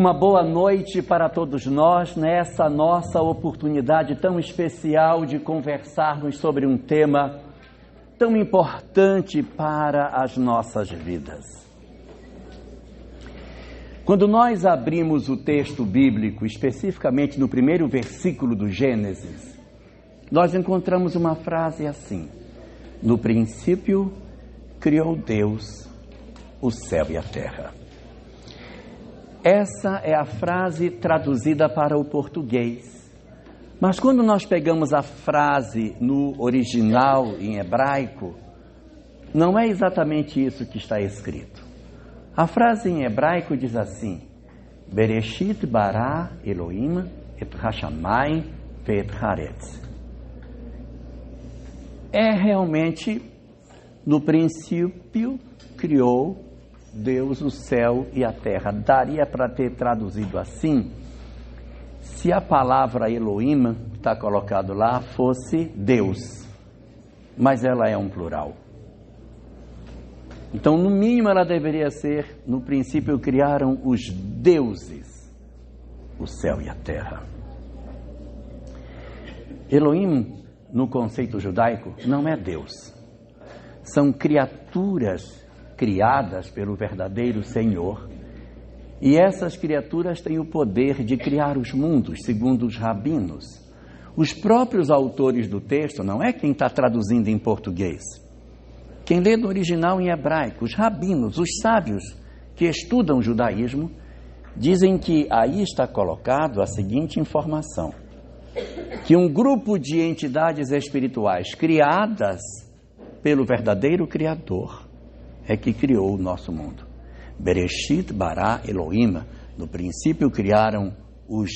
Uma boa noite para todos nós nessa nossa oportunidade tão especial de conversarmos sobre um tema tão importante para as nossas vidas. Quando nós abrimos o texto bíblico, especificamente no primeiro versículo do Gênesis, nós encontramos uma frase assim: no princípio criou Deus o céu e a terra. Essa é a frase traduzida para o português. Mas quando nós pegamos a frase no original em hebraico, não é exatamente isso que está escrito. A frase em hebraico diz assim: Bereshit bara Elohim et hashamayim ve'et haaretz. É realmente, no princípio, criou Deus o céu e a terra. Daria para ter traduzido assim, se a palavra Elohim, que está colocado lá, fosse Deus. Mas ela é um plural. Então, no mínimo, ela deveria ser: no princípio criaram os deuses o céu e a terra. Elohim, no conceito judaico, não é Deus. São criaturas criadas pelo verdadeiro Senhor, e essas criaturas têm o poder de criar os mundos, segundo os rabinos. Os próprios autores do texto, não é quem está traduzindo em português. Quem lê no original em hebraico, os rabinos, os sábios que estudam o judaísmo, dizem que aí está colocado a seguinte informação: que um grupo de entidades espirituais criadas pelo verdadeiro Criador é que criou o nosso mundo. Bereshit bara Elohim. No princípio criaram os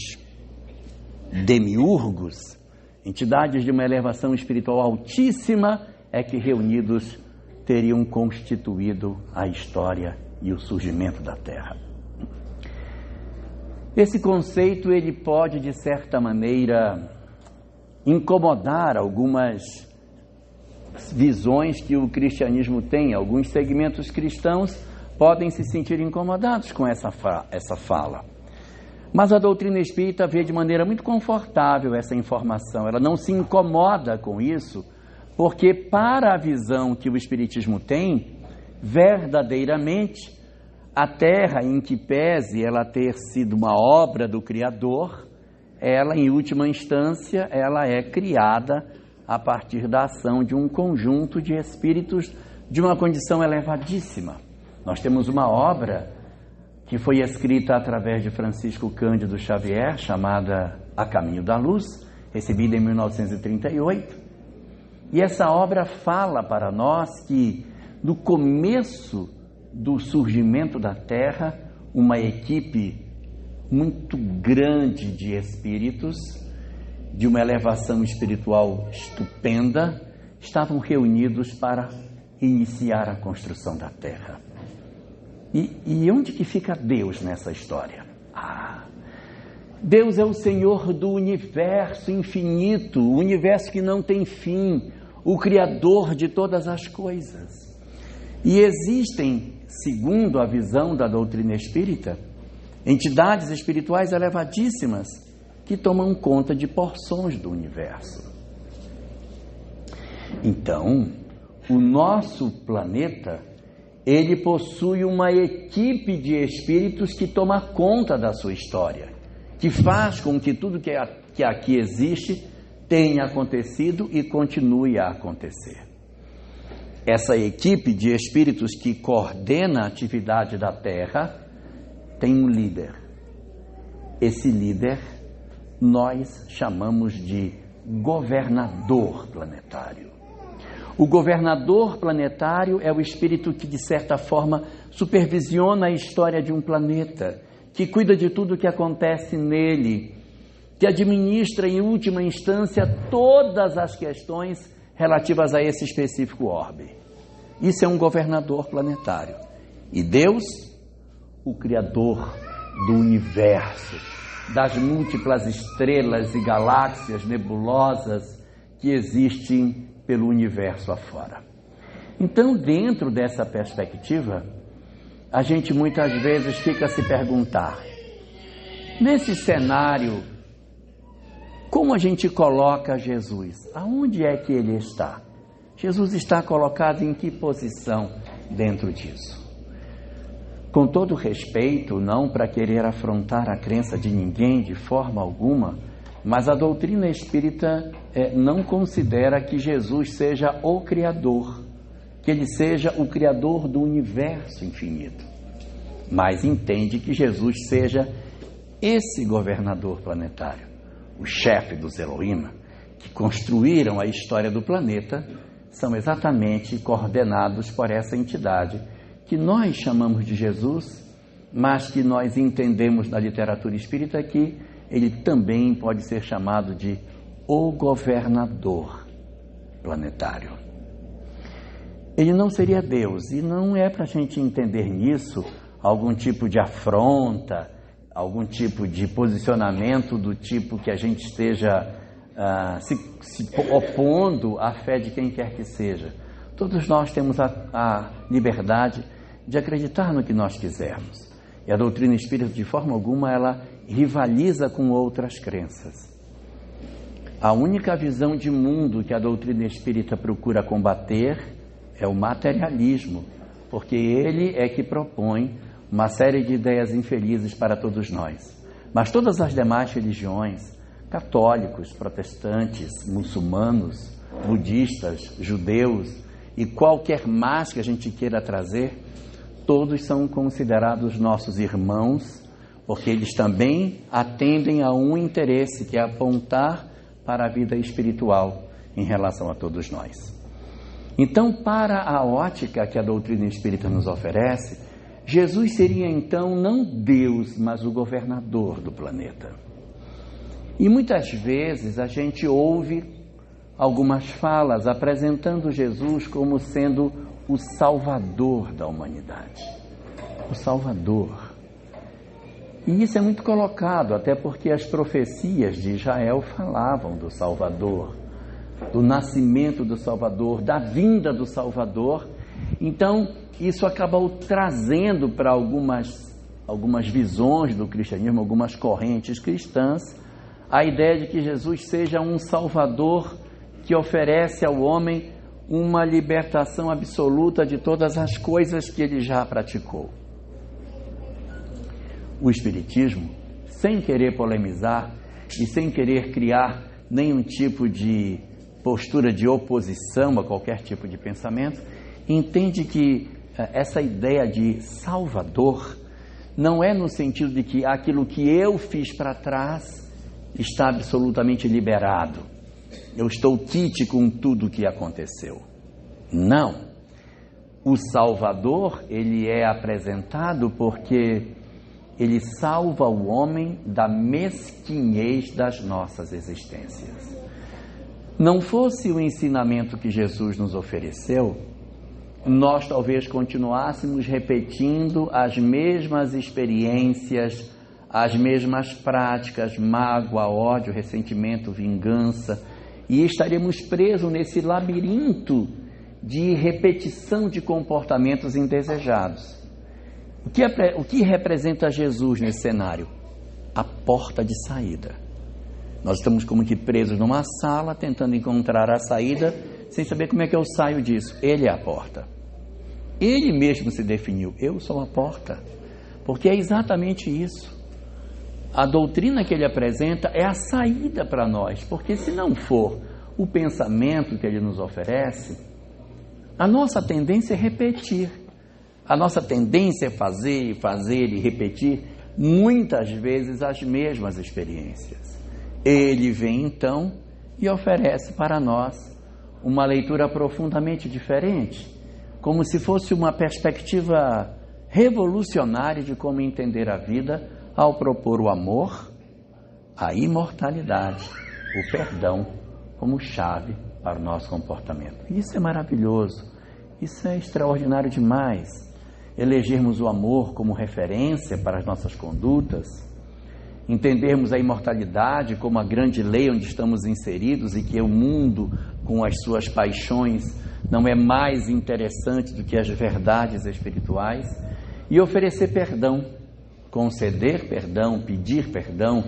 demiurgos, entidades de uma elevação espiritual altíssima, é que reunidos teriam constituído a história e o surgimento da Terra. Esse conceito, ele pode, de certa maneira, incomodar algumas visões que o cristianismo tem. Alguns segmentos cristãos podem se sentir incomodados com essa fala. Mas a doutrina espírita vê de maneira muito confortável essa informação. Ela não se incomoda com isso, porque para a visão que o espiritismo tem, verdadeiramente, a terra, em que pese ela ter sido uma obra do Criador, ela, em última instância, ela é criada a partir da ação de um conjunto de espíritos de uma condição elevadíssima. Nós temos uma obra que foi escrita através de Francisco Cândido Xavier, chamada A Caminho da Luz, recebida em 1938. E essa obra fala para nós que, no começo do surgimento da Terra, uma equipe muito grande de espíritos, de uma elevação espiritual estupenda, estavam reunidos para iniciar a construção da Terra. E onde que fica Deus nessa história? Deus é o Senhor do universo infinito, o universo que não tem fim, o Criador de todas as coisas. E existem, segundo a visão da doutrina espírita, entidades espirituais elevadíssimas que tomam conta de porções do universo. Então, o nosso planeta, ele possui uma equipe de espíritos que toma conta da sua história, que faz com que tudo que aqui existe tenha acontecido e continue a acontecer. Essa equipe de espíritos que coordena a atividade da Terra tem um líder. Esse líder nós chamamos de governador planetário. O governador planetário é o espírito que, de certa forma, supervisiona a história de um planeta, que cuida de tudo o que acontece nele, que administra, em última instância, todas as questões relativas a esse específico orbe. Isso é um governador planetário. E Deus, o Criador do universo, das múltiplas estrelas e galáxias nebulosas que existem pelo universo afora. Então, dentro dessa perspectiva, a gente muitas vezes fica a se perguntar: Nesse cenário, como a gente coloca Jesus? Aonde é que ele está? Jesus está colocado em que posição dentro disso? Com todo respeito, não para querer afrontar a crença de ninguém de forma alguma, mas a doutrina espírita não considera que Jesus seja o Criador, que ele seja o Criador do universo infinito, mas entende que Jesus seja esse governador planetário, o chefe dos Elohim, que construíram a história do planeta, são exatamente coordenados por essa entidade que nós chamamos de Jesus, mas que nós entendemos na literatura espírita que ele também pode ser chamado de o governador planetário. Ele não seria Deus, e não é para a gente entender nisso algum tipo de afronta, algum tipo de posicionamento do tipo que a gente esteja se opondo à fé de quem quer que seja. Todos nós temos a liberdade de acreditar no que nós quisermos. E a doutrina espírita, de forma alguma, ela rivaliza com outras crenças. A única visão de mundo que a doutrina espírita procura combater é o materialismo, porque ele é que propõe uma série de ideias infelizes para todos nós. Mas todas as demais religiões, católicos, protestantes, muçulmanos, budistas, judeus e qualquer mais que a gente queira trazer, todos são considerados nossos irmãos, porque eles também atendem a um interesse, que é apontar para a vida espiritual em relação a todos nós. Então, para a ótica que a doutrina espírita nos oferece, Jesus seria então não Deus, mas o governador do planeta. E muitas vezes a gente ouve algumas falas apresentando Jesus como sendo o Salvador da humanidade. O Salvador. E isso é muito colocado, até porque as profecias de Israel falavam do Salvador, do nascimento do Salvador, da vinda do Salvador. Então, isso acabou trazendo para algumas visões do cristianismo, algumas correntes cristãs, a ideia de que Jesus seja um Salvador que oferece ao homem uma libertação absoluta de todas as coisas que ele já praticou. O Espiritismo, sem querer polemizar e sem querer criar nenhum tipo de postura de oposição a qualquer tipo de pensamento, entende que essa ideia de Salvador não é no sentido de que aquilo que eu fiz para trás está absolutamente liberado. Eu estou quite com tudo o que aconteceu. Não. O Salvador, ele é apresentado porque ele salva o homem da mesquinhez das nossas existências. Não fosse o ensinamento que Jesus nos ofereceu, nós talvez continuássemos repetindo as mesmas experiências, as mesmas práticas, mágoa, ódio, ressentimento, vingança, e estaríamos presos nesse labirinto de repetição de comportamentos indesejados. O que representa Jesus nesse cenário? A porta de saída. Nós estamos como que presos numa sala, tentando encontrar a saída, sem saber como é que eu saio disso. Ele é a porta. Ele mesmo se definiu, eu sou a porta. Porque é exatamente isso. A doutrina que ele apresenta é a saída para nós, porque se não for o pensamento que ele nos oferece, a nossa tendência é repetir. A nossa tendência é fazer e repetir muitas vezes as mesmas experiências. Ele vem então e oferece para nós uma leitura profundamente diferente, como se fosse uma perspectiva revolucionária de como entender a vida, ao propor o amor, a imortalidade, o perdão como chave para o nosso comportamento. Isso é maravilhoso, isso é extraordinário demais. Elegermos o amor como referência para as nossas condutas, entendermos a imortalidade como a grande lei onde estamos inseridos e que o mundo com as suas paixões não é mais interessante do que as verdades espirituais, e oferecer perdão. conceder perdão, pedir perdão,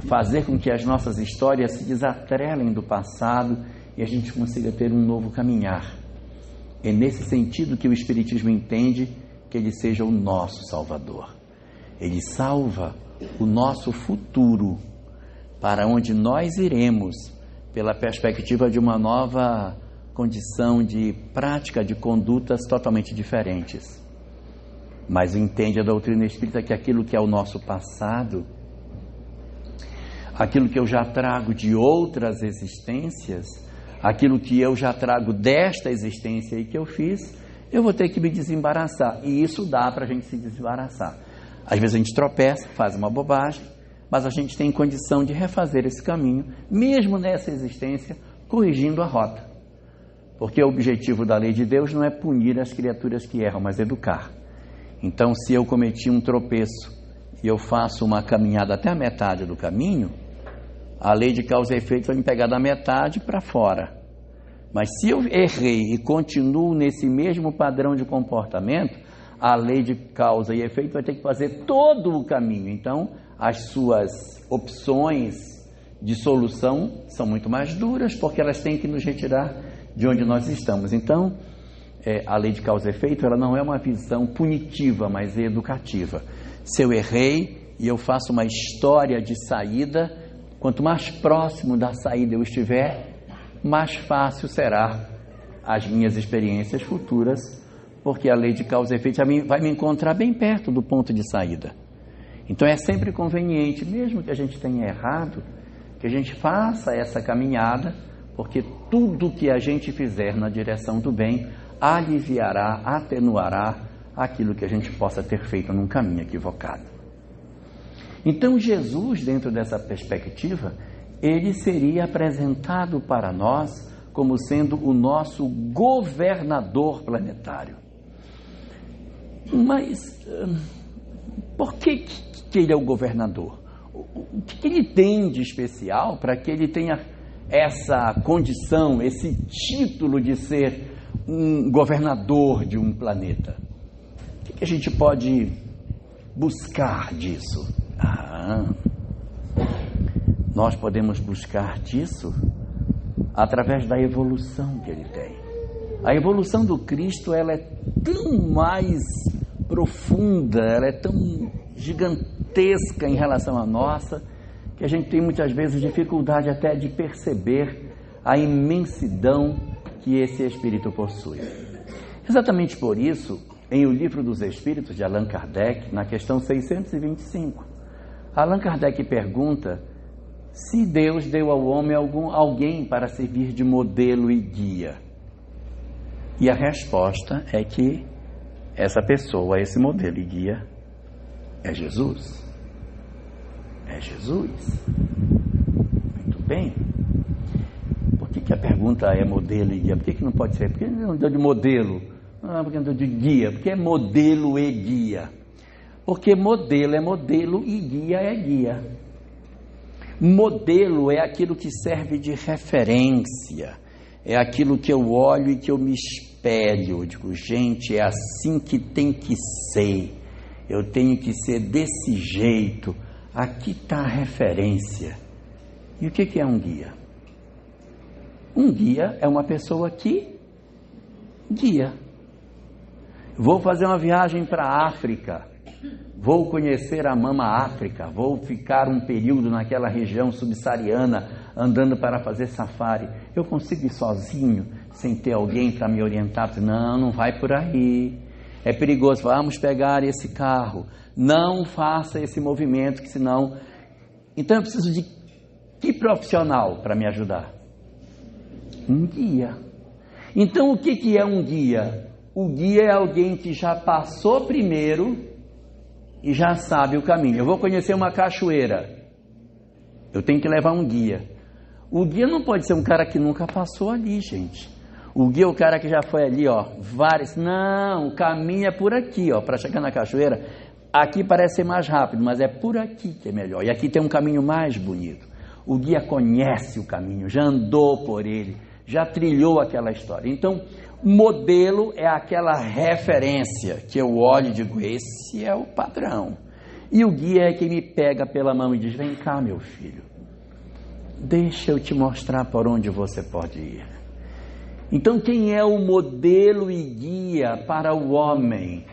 fazer com que as nossas histórias se desatrelem do passado e a gente consiga ter um novo caminhar. É nesse sentido que o Espiritismo entende que ele seja o nosso Salvador. Ele salva o nosso futuro, para onde nós iremos, pela perspectiva de uma nova condição de prática de condutas totalmente diferentes. Mas entende a doutrina espírita que aquilo que é o nosso passado, aquilo que eu já trago de outras existências, aquilo que eu já trago desta existência aí que eu fiz, eu vou ter que me desembaraçar. E isso dá para a gente se desembaraçar. Às vezes a gente tropeça, faz uma bobagem, mas a gente tem condição de refazer esse caminho, mesmo nessa existência, corrigindo a rota. Porque o objetivo da lei de Deus não é punir as criaturas que erram, mas educar. Então, se eu cometi um tropeço e eu faço uma caminhada até a metade do caminho, a lei de causa e efeito vai me pegar da metade para fora. Mas se eu errei e continuo nesse mesmo padrão de comportamento, a lei de causa e efeito vai ter que fazer todo o caminho. Então, as suas opções de solução são muito mais duras, porque elas têm que nos retirar de onde nós estamos. Então, a lei de causa e efeito, ela não é uma visão punitiva, mas é educativa. Se eu errei e eu faço uma história de saída, quanto mais próximo da saída eu estiver, mais fácil será as minhas experiências futuras, porque a lei de causa e efeito vai me encontrar bem perto do ponto de saída. Então é sempre conveniente, mesmo que a gente tenha errado, que a gente faça essa caminhada, porque tudo que a gente fizer na direção do bem aliviará, atenuará aquilo que a gente possa ter feito num caminho equivocado. Então Jesus, dentro dessa perspectiva, ele seria apresentado para nós como sendo o nosso governador planetário. Mas por que ele é o governador? O que ele tem de especial para que ele tenha essa condição, esse título de ser um governador de um planeta? O que a gente pode buscar disso? Nós podemos buscar disso através da evolução que ele tem. A evolução do Cristo, ela é tão mais profunda, ela é tão gigantesca em relação à nossa, que a gente tem muitas vezes dificuldade até de perceber a imensidão que esse Espírito possui. Exatamente por isso, em O Livro dos Espíritos, de Allan Kardec, na questão 625, Allan Kardec pergunta se Deus deu ao homem alguém para servir de modelo e guia. E a resposta é que essa pessoa, esse modelo e guia, é Jesus. É Jesus. Muito bem. Por que a pergunta é modelo e guia? Por que não pode ser? Por que não deu de modelo? Por que não deu de guia? Porque é modelo e guia. Porque modelo é modelo e guia é guia. Modelo é aquilo que serve de referência. É aquilo que eu olho e que eu me espelho. Eu digo, gente, é assim que tem que ser. Eu tenho que ser desse jeito. Aqui está a referência. E o que é um guia? Um guia é uma pessoa que guia. Vou fazer uma viagem para a África. Vou conhecer a Mama África. Vou ficar um período naquela região subsaariana, andando para fazer safari. Eu consigo ir sozinho, sem ter alguém para me orientar? Não, não vai por aí. É perigoso. Vamos pegar esse carro. Não faça esse movimento, que senão... Então eu preciso de que profissional para me ajudar? Um guia. Então o que é um guia? O guia é alguém que já passou primeiro e já sabe o caminho. Eu vou conhecer uma cachoeira. Eu tenho que levar um guia. O guia não pode ser um cara que nunca passou ali, gente. O guia é o cara que já foi ali, vários... Não, o caminho é por aqui, para chegar na cachoeira. Aqui parece ser mais rápido, mas é por aqui que é melhor. E aqui tem um caminho mais bonito. O guia conhece o caminho, já andou por ele, já trilhou aquela história. Então, modelo é aquela referência que eu olho e digo, esse é o padrão. E o guia é quem me pega pela mão e diz: vem cá, meu filho, deixa eu te mostrar por onde você pode ir. Então, quem é o modelo e guia para o homem?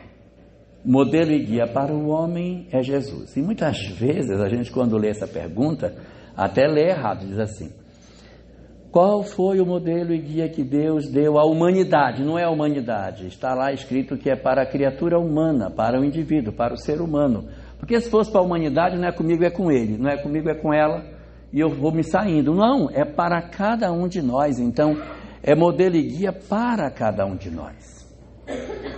Modelo e guia para o homem é Jesus. E muitas vezes a gente, quando lê essa pergunta, até lê errado, diz assim: qual foi o modelo e guia que Deus deu à humanidade? Não é a humanidade, está lá escrito que é para a criatura humana, para o indivíduo, para o ser humano. Porque se fosse para a humanidade, não é comigo, é com ele, não é comigo, é com ela, e eu vou me saindo. Não, é para cada um de nós. Então, é modelo e guia para cada um de nós.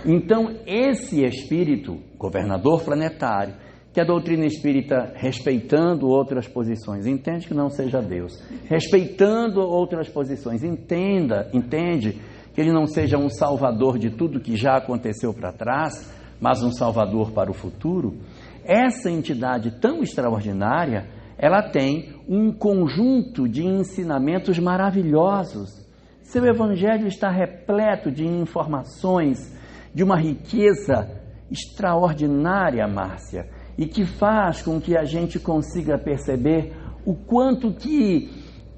Então, esse espírito, governador planetário, que a doutrina espírita, respeitando outras posições, entende que não seja Deus, respeitando outras posições, entende que ele não seja um salvador de tudo que já aconteceu para trás, mas um salvador para o futuro. Essa entidade tão extraordinária, ela tem um conjunto de ensinamentos maravilhosos. Seu evangelho está repleto de informações, de uma riqueza extraordinária, Márcia, e que faz com que a gente consiga perceber o quanto que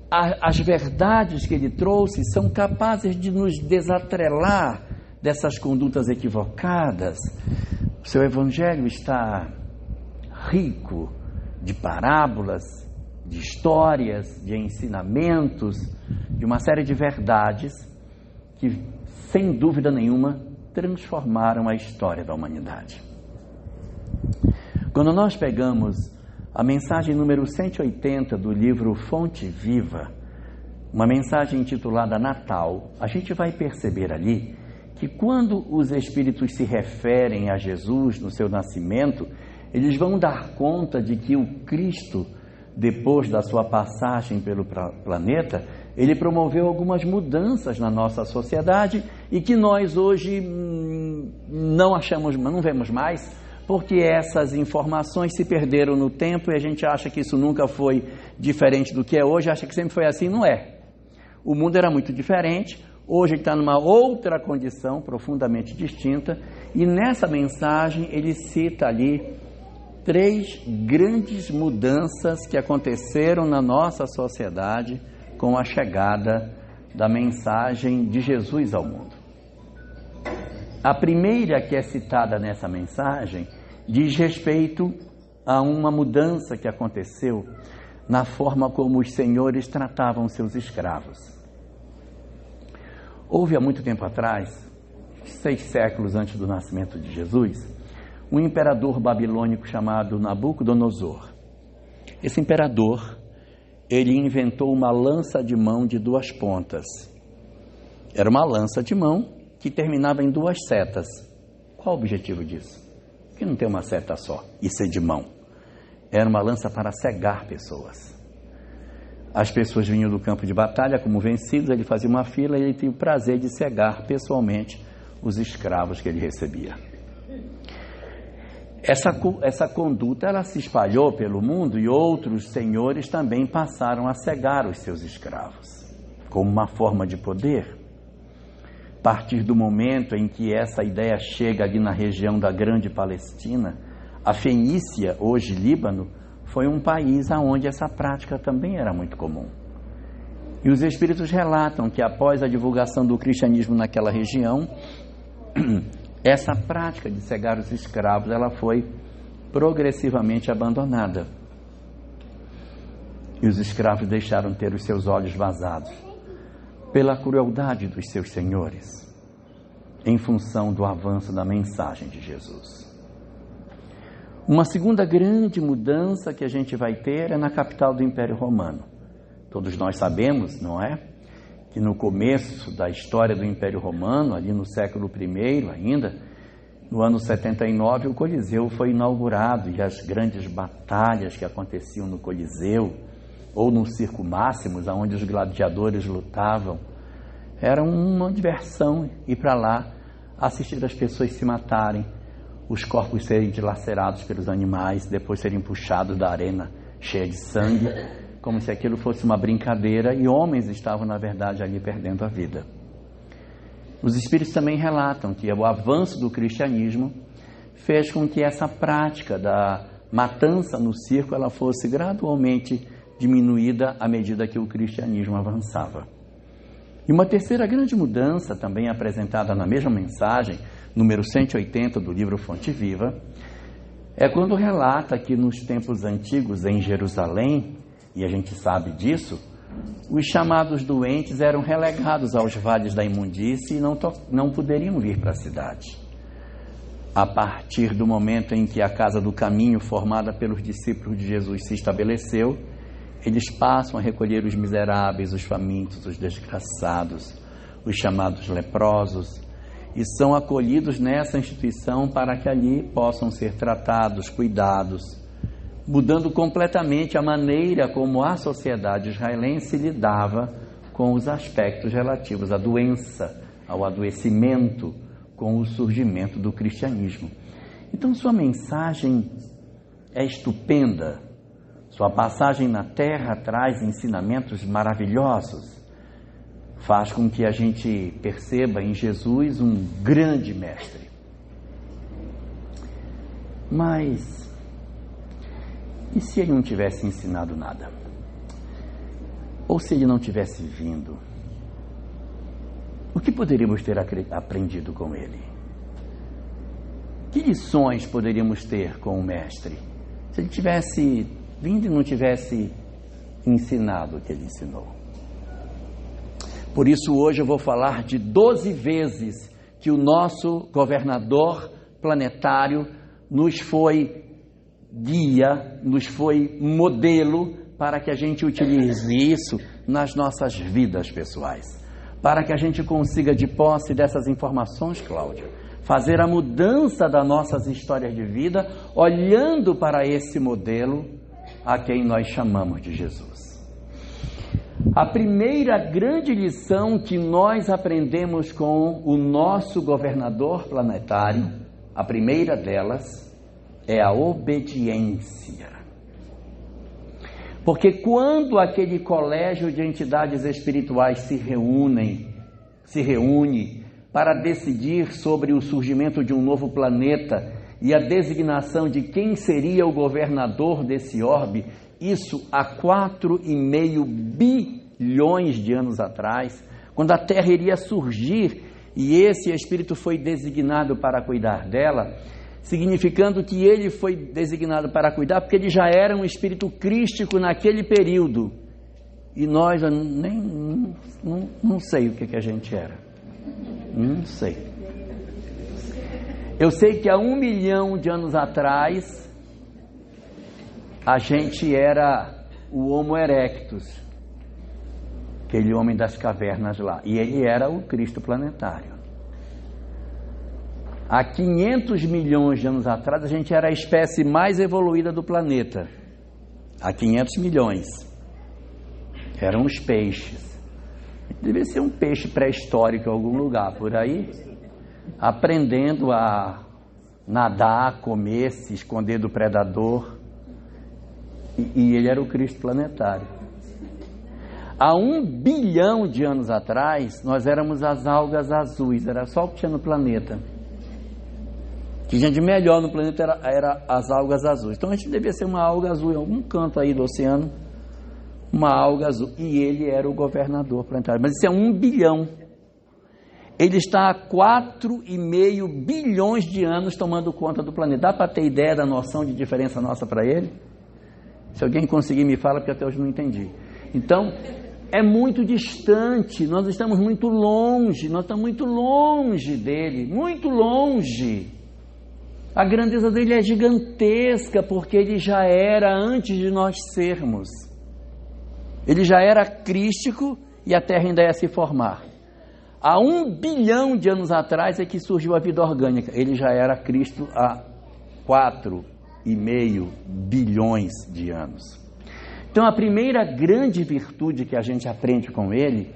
as verdades que ele trouxe são capazes de nos desatrelar dessas condutas equivocadas. O seu evangelho está rico de parábolas, de histórias, de ensinamentos, de uma série de verdades que, sem dúvida nenhuma, transformaram a história da humanidade. Quando nós pegamos a mensagem número 180 do livro Fonte Viva, uma mensagem intitulada Natal, a gente vai perceber ali que quando os espíritos se referem a Jesus no seu nascimento, eles vão dar conta de que o Cristo, depois da sua passagem pelo planeta, ele promoveu algumas mudanças na nossa sociedade e que nós hoje não vemos mais, porque essas informações se perderam no tempo e a gente acha que isso nunca foi diferente do que é hoje, acha que sempre foi assim. Não é. O mundo era muito diferente, hoje ele está numa outra condição profundamente distinta, e nessa mensagem ele cita ali 3 grandes mudanças que aconteceram na nossa sociedade com a chegada da mensagem de Jesus ao mundo. A primeira que é citada nessa mensagem diz respeito a uma mudança que aconteceu na forma como os senhores tratavam seus escravos. Houve há muito tempo atrás, 6 séculos antes do nascimento de Jesus, um imperador babilônico chamado Nabucodonosor. Esse imperador, ele inventou uma lança de mão de 2 pontas. Era uma lança de mão que terminava em 2 setas. Qual o objetivo disso? Porque não tem uma seta só e ser de mão. Era uma lança para cegar pessoas. As pessoas vinham do campo de batalha como vencidos, ele fazia uma fila e ele tinha o prazer de cegar pessoalmente os escravos que ele recebia. Essa conduta ela se espalhou pelo mundo e outros senhores também passaram a cegar os seus escravos, como uma forma de poder. A partir do momento em que essa ideia chega ali na região da Grande Palestina, a Fenícia, hoje Líbano, foi um país onde essa prática também era muito comum. E os espíritos relatam que após a divulgação do cristianismo naquela região, essa prática de cegar os escravos, ela foi progressivamente abandonada. E os escravos deixaram de ter os seus olhos vazados pela crueldade dos seus senhores, em função do avanço da mensagem de Jesus. Uma segunda grande mudança que a gente vai ter é na capital do Império Romano. Todos nós sabemos, não é? Que no começo da história do Império Romano, ali no século I ainda, no ano 79, o Coliseu foi inaugurado e as grandes batalhas que aconteciam no Coliseu, ou no Circo Máximos, onde os gladiadores lutavam, era uma diversão ir para lá, assistir as pessoas se matarem, os corpos serem dilacerados pelos animais, depois serem puxados da arena cheia de sangue, como se aquilo fosse uma brincadeira, e homens estavam, na verdade, ali perdendo a vida. Os espíritos também relatam que o avanço do cristianismo fez com que essa prática da matança no circo ela fosse gradualmente diminuída à medida que o cristianismo avançava. E uma terceira grande mudança, também apresentada na mesma mensagem, número 180 do livro Fonte Viva, é quando relata que nos tempos antigos em Jerusalém, e a gente sabe disso, os chamados doentes eram relegados aos vales da imundície e não poderiam vir para a cidade. A partir do momento em que a Casa do Caminho, formada pelos discípulos de Jesus, se estabeleceu, eles passam a recolher os miseráveis, os famintos, os desgraçados, os chamados leprosos, e são acolhidos nessa instituição para que ali possam ser tratados, cuidados, mudando completamente a maneira como a sociedade israelense lidava com os aspectos relativos à doença, ao adoecimento, com o surgimento do cristianismo. Então sua mensagem é estupenda, sua passagem na terra traz ensinamentos maravilhosos, faz com que a gente perceba em Jesus um grande mestre. Mas e se ele não tivesse ensinado nada? Ou se ele não tivesse vindo? O que poderíamos ter aprendido com ele? Que lições poderíamos ter com o mestre? Se ele tivesse vindo e não tivesse ensinado o que ele ensinou. Por isso hoje eu vou falar de 12 vezes que o nosso governador planetário nos foi guia, nos foi modelo para que a gente utilize isso nas nossas vidas pessoais. Para que a gente consiga, de posse dessas informações, Cláudia, fazer a mudança das nossas histórias de vida, olhando para esse modelo a quem nós chamamos de Jesus. A primeira grande lição que nós aprendemos com o nosso governador planetário, a primeira delas, é a obediência. Porque quando aquele colégio de entidades espirituais se reúne para decidir sobre o surgimento de um novo planeta e a designação de quem seria o governador desse orbe, isso há 4,5 bilhões de anos atrás, quando a Terra iria surgir e esse espírito foi designado para cuidar dela, significando que ele foi designado para cuidar porque ele já era um espírito crístico naquele período. E nós não sei o que a gente era. Não sei. Eu sei que há 1 milhão de anos atrás a gente era o Homo erectus, aquele homem das cavernas lá, e ele era o Cristo planetário. Há 500 milhões de anos atrás a gente era a espécie mais evoluída do planeta. Há 500 milhões. Eram os peixes. Devia ser um peixe pré-histórico em algum lugar por aí, aprendendo a nadar, comer, se esconder do predador. E ele era o Cristo planetário. Há 1 bilhão de anos atrás, nós éramos as algas azuis, era só o que tinha no planeta. O que tinha de melhor no planeta era as algas azuis. Então a gente devia ser uma alga azul em algum canto aí do oceano, uma alga azul. E ele era o governador planetário. Mas isso é 1 bilhão. Ele está há 4,5 bilhões de anos tomando conta do planeta. Dá para ter ideia da noção de diferença nossa para ele? Se alguém conseguir me fala, porque até hoje não entendi. Então, é muito distante, nós estamos muito longe dele, muito longe. A grandeza dele é gigantesca, porque ele já era antes de nós sermos. Ele já era crístico e a Terra ainda ia se formar. Há 1 bilhão de anos atrás é que surgiu a vida orgânica. Ele já era Cristo há 4,5 bilhões de anos. Então a primeira grande virtude que a gente aprende com ele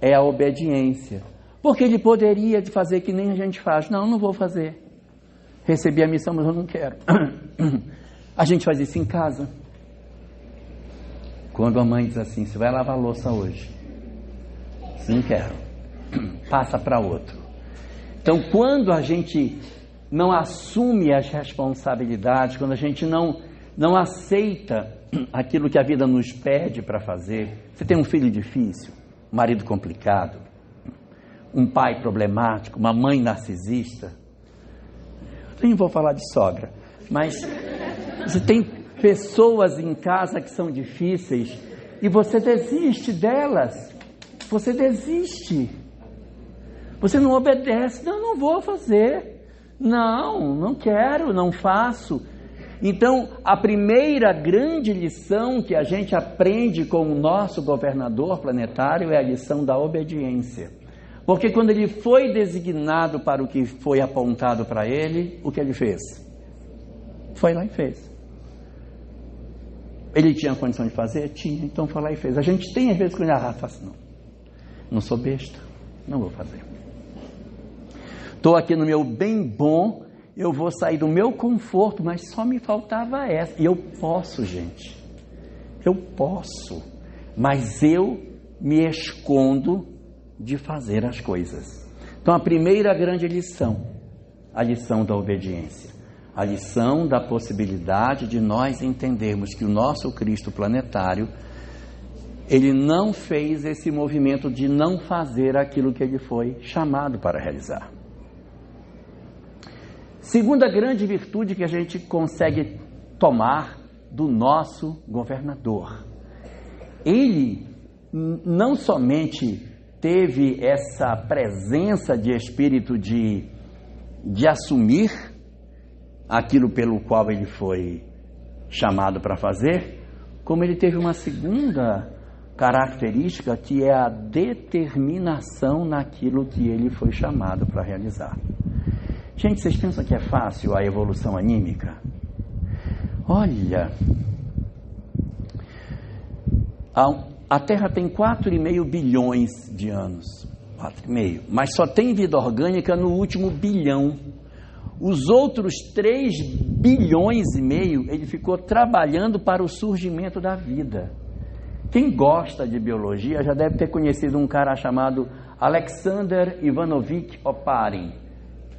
é a obediência. Porque ele poderia fazer que nem a gente faz. Não vou fazer. Recebi a missão, mas eu não quero. A gente faz isso em casa. Quando a mãe diz assim, você vai lavar a louça hoje? Não quero. Passa para outro. Então quando a gente não assume as responsabilidades, quando a gente não aceita aquilo que a vida nos pede para fazer. Você tem um filho difícil, um marido complicado, um pai problemático, uma mãe narcisista. Eu nem vou falar de sogra, mas você tem pessoas em casa que são difíceis e você desiste delas. Você desiste. Você não obedece. Não vou fazer. Não quero, não faço. Então, a primeira grande lição que a gente aprende com o nosso governador planetário é a lição da obediência. Porque quando ele foi designado para o que foi apontado para ele, o que ele fez? Foi lá e fez. Ele tinha condição de fazer? Tinha, então foi lá e fez. A gente tem às vezes que olhar, faço não sou besta, não vou fazer. Estou aqui no meu bem bom, eu vou sair do meu conforto, mas só me faltava essa. E eu posso, gente. Eu posso. Mas eu me escondo de fazer as coisas. Então a primeira grande lição, a lição da obediência. A lição da possibilidade de nós entendermos que o nosso Cristo planetário, ele não fez esse movimento de não fazer aquilo que ele foi chamado para realizar. Segunda grande virtude que a gente consegue tomar do nosso governador. Ele não somente teve essa presença de espírito de assumir aquilo pelo qual ele foi chamado para fazer, como ele teve uma segunda característica, que é a determinação naquilo que ele foi chamado para realizar. Gente, vocês pensam que é fácil a evolução anímica? Olha, a Terra tem 4,5 bilhões de anos, 4,5, mas só tem vida orgânica no último bilhão. Os outros 3 bilhões e meio, ele ficou trabalhando para o surgimento da vida. Quem gosta de biologia já deve ter conhecido um cara chamado Alexander Ivanovich Oparin,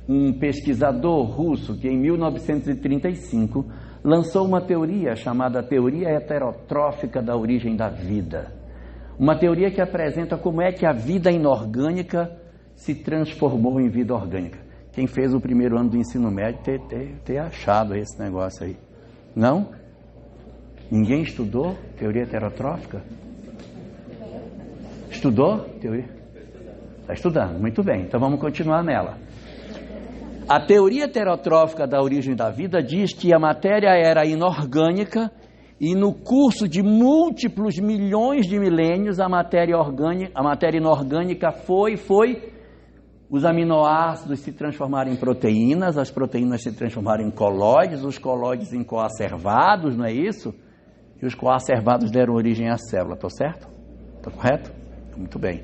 um pesquisador russo que em 1935 lançou uma teoria chamada teoria heterotrófica da origem da vida. Uma teoria que apresenta como é que a vida inorgânica se transformou em vida orgânica. Quem fez o primeiro ano do ensino médio ter achado esse negócio aí. Não? Ninguém estudou teoria heterotrófica? Estudou teoria? Está estudando, muito bem. Então vamos continuar nela. A teoria heterotrófica da origem da vida diz que a matéria era inorgânica e no curso de múltiplos milhões de milênios a matéria inorgânica foi os aminoácidos se transformaram em proteínas, as proteínas se transformaram em colóides, os colóides em coacervados, não é isso? E os coacervados deram origem à célula, estou certo? Estou correto? Muito bem.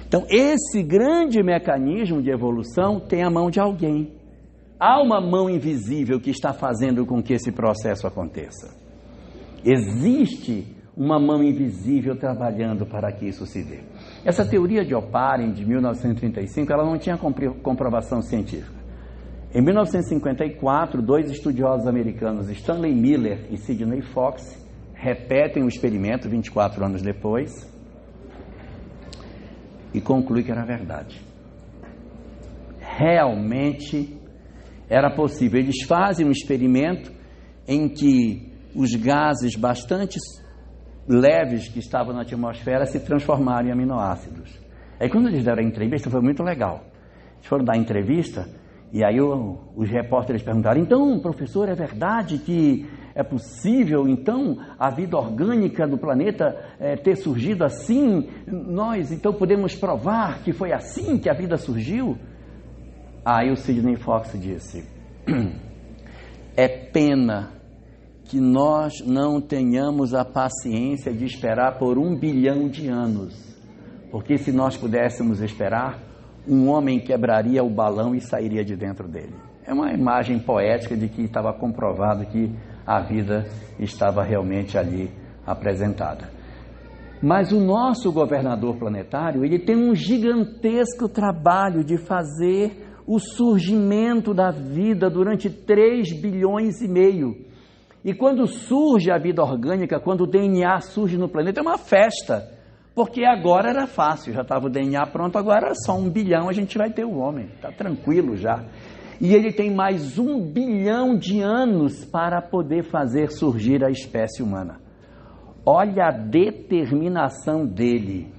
Então, esse grande mecanismo de evolução tem a mão de alguém. Há uma mão invisível que está fazendo com que esse processo aconteça. Existe uma mão invisível trabalhando para que isso se dê. Essa teoria de Oparin, de 1935, ela não tinha comprovação científica. Em 1954, 2 estudiosos americanos, Stanley Miller e Sidney Fox, repetem o experimento 24 anos depois e concluem que era verdade. Realmente era possível. Eles fazem um experimento em que os gases bastante leves que estavam na atmosfera se transformaram em aminoácidos. Aí quando eles deram a entrevista, foi muito legal. Eles foram dar a entrevista e aí os repórteres perguntaram: então, professor, é verdade que é possível, então, a vida orgânica do planeta ter surgido assim? Nós, então, podemos provar que foi assim que a vida surgiu? Aí o Sidney Fox disse: é pena que nós não tenhamos a paciência de esperar por 1 bilhão de anos, porque se nós pudéssemos esperar, um homem quebraria o balão e sairia de dentro dele. É uma imagem poética de que estava comprovado que a vida estava realmente ali apresentada. Mas o nosso governador planetário, ele tem um gigantesco trabalho de fazer o surgimento da vida durante 3 bilhões e meio. E quando surge a vida orgânica, quando o DNA surge no planeta, é uma festa. Porque agora era fácil, já estava o DNA pronto, agora é só 1 bilhão, a gente vai ter o homem, está tranquilo já. E ele tem mais 1 bilhão de anos para poder fazer surgir a espécie humana. Olha a determinação dele.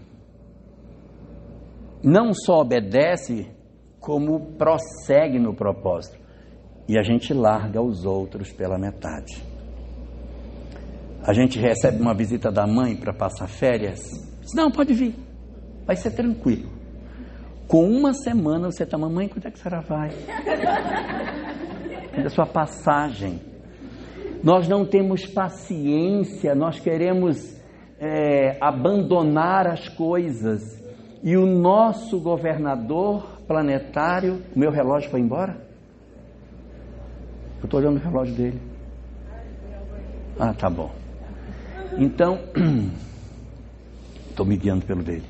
Não só obedece, como prossegue no propósito. E a gente larga os outros pela metade. A gente recebe uma visita da mãe para passar férias. Diz, não, pode vir, vai ser tranquilo. Com 1 semana você está, mamãe, quando é que a senhora vai? É a sua passagem. Nós não temos paciência, nós queremos abandonar as coisas. E o nosso governador planetário, o meu relógio foi embora? Eu estou olhando o relógio dele. Ah, tá bom. Então, estou me guiando pelo dele.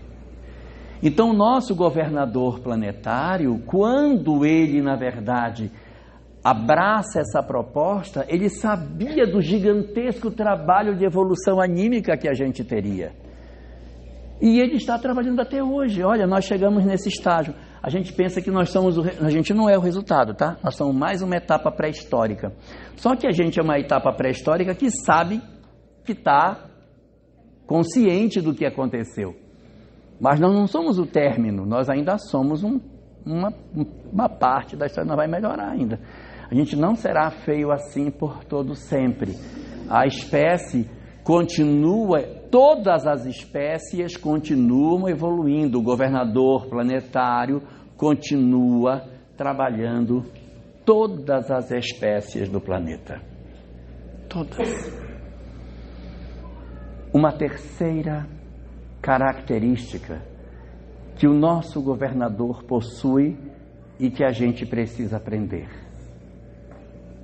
Então, o nosso governador planetário, quando ele, na verdade, abraça essa proposta, ele sabia do gigantesco trabalho de evolução anímica que a gente teria. E ele está trabalhando até hoje. Olha, nós chegamos nesse estágio. A gente pensa que nós somos a gente não é o resultado, tá? Nós somos mais uma etapa pré-histórica. Só que a gente é uma etapa pré-histórica que sabe que está consciente do que aconteceu. Mas nós não somos o término, nós ainda somos uma parte da história, nós vai melhorar ainda. A gente não será feio assim por todo sempre. A espécie continua, todas as espécies continuam evoluindo. O governador planetário continua trabalhando todas as espécies do planeta. Todas. Uma terceira característica que o nosso governador possui e que a gente precisa aprender.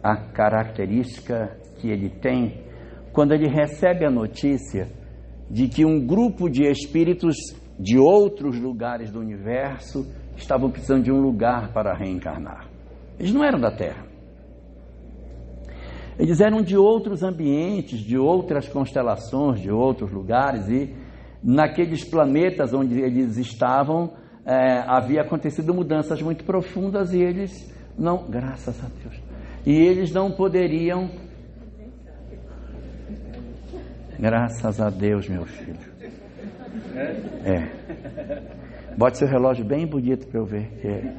A característica que ele tem quando ele recebe a notícia de que um grupo de espíritos de outros lugares do universo estavam precisando de um lugar para reencarnar. Eles não eram da Terra. Eles eram de outros ambientes, de outras constelações, de outros lugares, e naqueles planetas onde eles estavam, havia acontecido mudanças muito profundas e eles não, graças a Deus, e eles não poderiam, graças a Deus, meu filho. Bote seu relógio bem bonito para eu ver.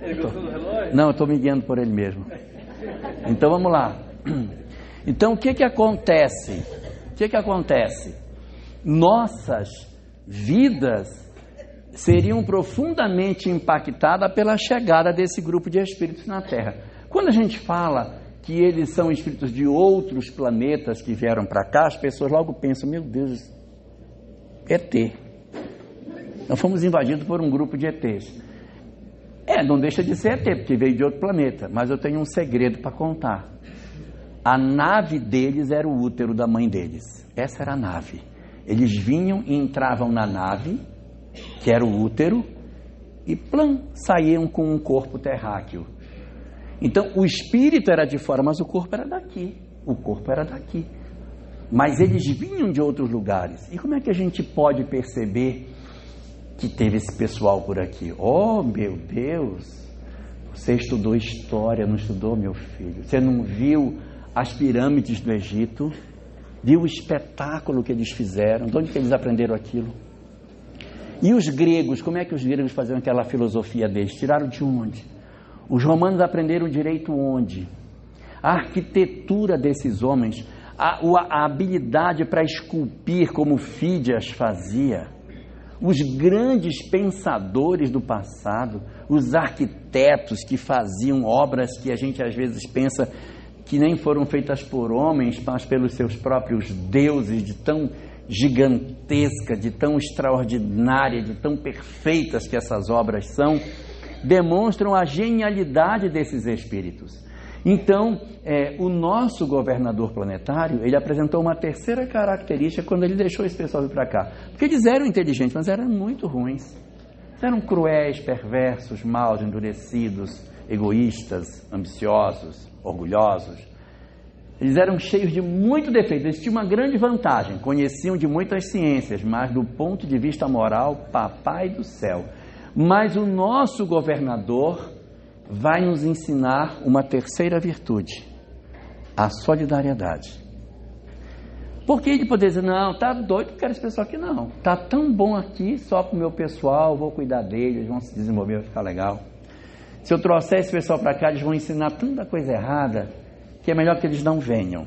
Ele gostou do relógio? Não, eu estou me guiando por ele mesmo. Então vamos lá. Então o que acontece? O que acontece? Nossas vidas seriam profundamente impactadas pela chegada desse grupo de espíritos na Terra. Quando a gente fala que eles são espíritos de outros planetas que vieram para cá, as pessoas logo pensam, meu Deus, ET. Nós fomos invadidos por um grupo de ETs. Não deixa de ser ET, porque veio de outro planeta, mas eu tenho um segredo para contar. A nave deles era o útero da mãe deles. Essa era a nave. Eles vinham e entravam na nave, que era o útero, e saíam com um corpo terráqueo. Então, o espírito era de fora, mas o corpo era daqui. O corpo era daqui. Mas eles vinham de outros lugares. E como é que a gente pode perceber que teve esse pessoal por aqui? Oh, meu Deus! Você estudou história, não estudou, meu filho? Você não viu as pirâmides do Egito? Viu o espetáculo que eles fizeram? De onde que eles aprenderam aquilo? E os gregos, como é que os gregos faziam aquela filosofia deles? Tiraram de onde? Os romanos aprenderam direito onde? A arquitetura desses homens, a habilidade para esculpir como Fídias fazia, os grandes pensadores do passado, os arquitetos que faziam obras que a gente às vezes pensa que nem foram feitas por homens, mas pelos seus próprios deuses, de tão gigantesca, de tão extraordinária, de tão perfeitas que essas obras são, demonstram a genialidade desses espíritos. Então, o nosso governador planetário, ele apresentou uma terceira característica quando ele deixou esse pessoal vir para cá. Porque eles eram inteligentes, mas eram muito ruins. Eram cruéis, perversos, maus, endurecidos, egoístas, ambiciosos, orgulhosos. Eles eram cheios de muito defeito. Eles tinham uma grande vantagem, conheciam de muitas ciências, mas do ponto de vista moral, papai do céu. Mas o nosso governador vai nos ensinar uma terceira virtude, a solidariedade. Porque ele poderia dizer, não, tá doido, não quero esse pessoal aqui não. Tá tão bom aqui, só pro meu pessoal, vou cuidar deles, eles vão se desenvolver, vai ficar legal. Se eu trouxer esse pessoal para cá, eles vão ensinar tanta coisa errada, que é melhor que eles não venham.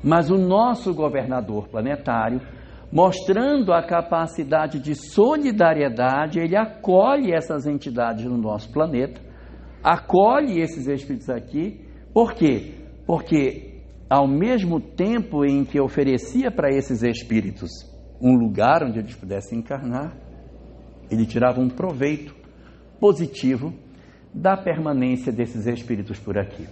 Mas o nosso governador planetário, mostrando a capacidade de solidariedade, ele acolhe essas entidades no nosso planeta, acolhe esses espíritos aqui. Por quê? Porque ao mesmo tempo em que oferecia para esses espíritos um lugar onde eles pudessem encarnar, ele tirava um proveito positivo da permanência desses espíritos por aqui.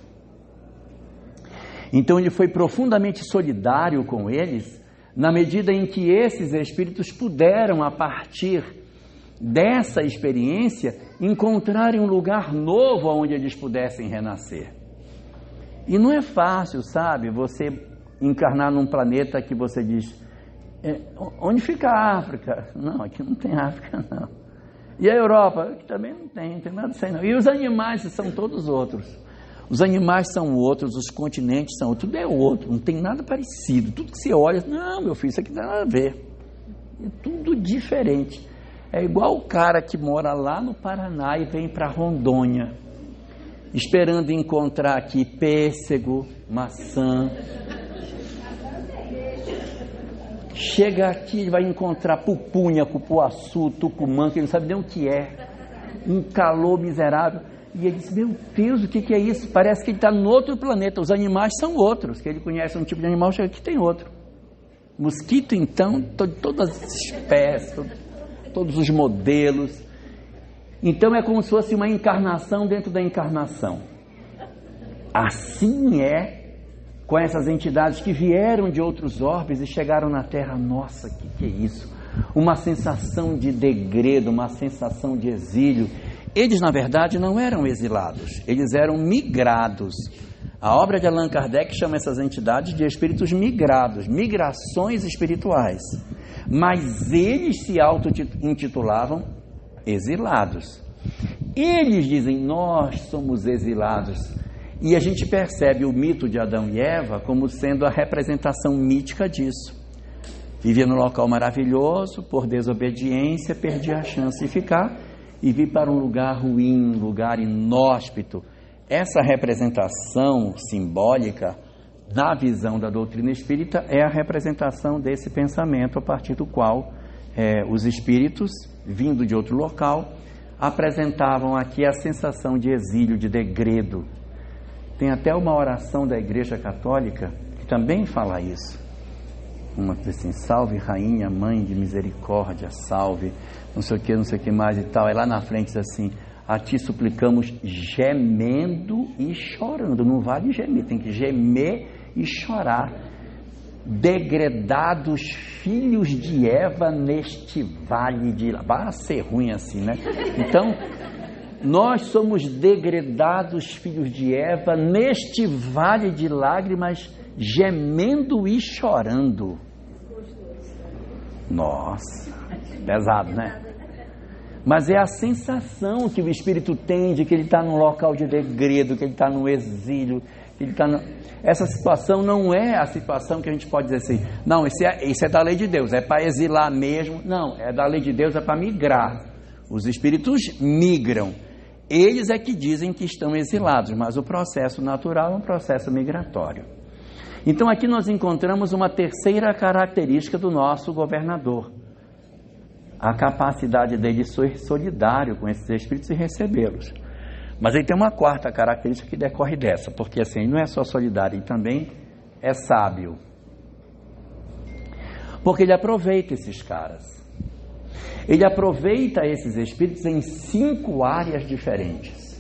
Então ele foi profundamente solidário com eles, na medida em que esses espíritos puderam, a partir dessa experiência, encontrarem um lugar novo onde eles pudessem renascer. E não é fácil, sabe, você encarnar num planeta que você diz, onde fica a África? Não, aqui não tem África, não. E a Europa? Aqui também não tem nada disso aí, não. E os animais são todos outros. Os animais são outros, os continentes são outros, tudo é outro, não tem nada parecido. Tudo que você olha, não, meu filho, isso aqui não tem nada a ver. É tudo diferente. É igual o cara que mora lá no Paraná e vem para Rondônia, esperando encontrar aqui pêssego, maçã. Chega aqui e vai encontrar pupunha, cupuaçu, tucumã, que ele não sabe nem o que é. Um calor miserável. E ele diz, meu Deus, o que é isso? Parece que ele está em outro planeta. Os animais são outros, que ele conhece um tipo de animal, chega aqui tem outro. Mosquito, então, todas as espécies, todos os modelos. Então é como se fosse uma encarnação dentro da encarnação. Assim é com essas entidades que vieram de outros orbes e chegaram na Terra. Nossa, o que é isso? Uma sensação de degredo, uma sensação de exílio. Eles, na verdade, não eram exilados, eles eram migrados. A obra de Allan Kardec chama essas entidades de espíritos migrados, migrações espirituais. Mas eles se auto-intitulavam exilados. Eles dizem, nós somos exilados. E a gente percebe o mito de Adão e Eva como sendo a representação mítica disso. Vivia num local maravilhoso, por desobediência, perdia a chance de ficar e vir para um lugar ruim, um lugar inóspito. Essa representação simbólica, na visão da doutrina espírita, é a representação desse pensamento a partir do qual os espíritos, vindo de outro local, apresentavam aqui a sensação de exílio, de degredo. Tem até uma oração da Igreja Católica que também fala isso. Uma diz assim, salve rainha, mãe de misericórdia, salve, não sei o que mais e tal. Aí lá na frente diz assim, a ti suplicamos gemendo e chorando. Não vale gemer, tem que gemer e chorar. Degredados filhos de Eva neste vale de... Vai ser ruim assim, né? Então, nós somos degredados filhos de Eva neste vale de lágrimas, gemendo e chorando. Nossa, pesado, né? Mas é a sensação que o espírito tem de que ele está num local de degredo, que ele está no exílio, que ele está no... Essa situação não é a situação que a gente pode dizer assim, não, isso é da lei de Deus, é para exilar mesmo. Não, é da lei de Deus, é para migrar. Os espíritos migram. Eles é que dizem que estão exilados, mas o processo natural é um processo migratório. Então aqui nós encontramos uma terceira característica do nosso governador. A capacidade dele ser solidário com esses espíritos e recebê-los. Mas ele tem uma quarta característica que decorre dessa, porque assim, ele não é só solidário, ele também é sábio. Porque ele aproveita esses caras. Ele aproveita esses espíritos em 5 áreas diferentes.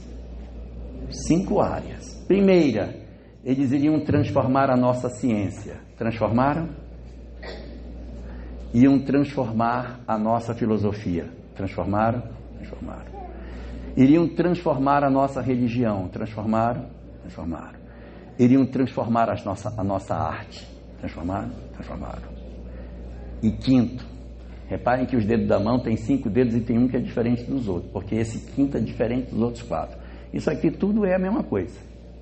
5 áreas. Primeira, eles iriam transformar a nossa ciência. Transformaram? Iam transformar a nossa filosofia. Transformaram? Transformaram. Iriam transformar a nossa religião. Transformaram. Iriam transformar a nossa arte. Transformaram. E quinto, reparem que os dedos da mão têm 5 dedos e tem um que é diferente dos outros, porque esse quinto é diferente dos outros 4. Isso aqui tudo é a mesma coisa.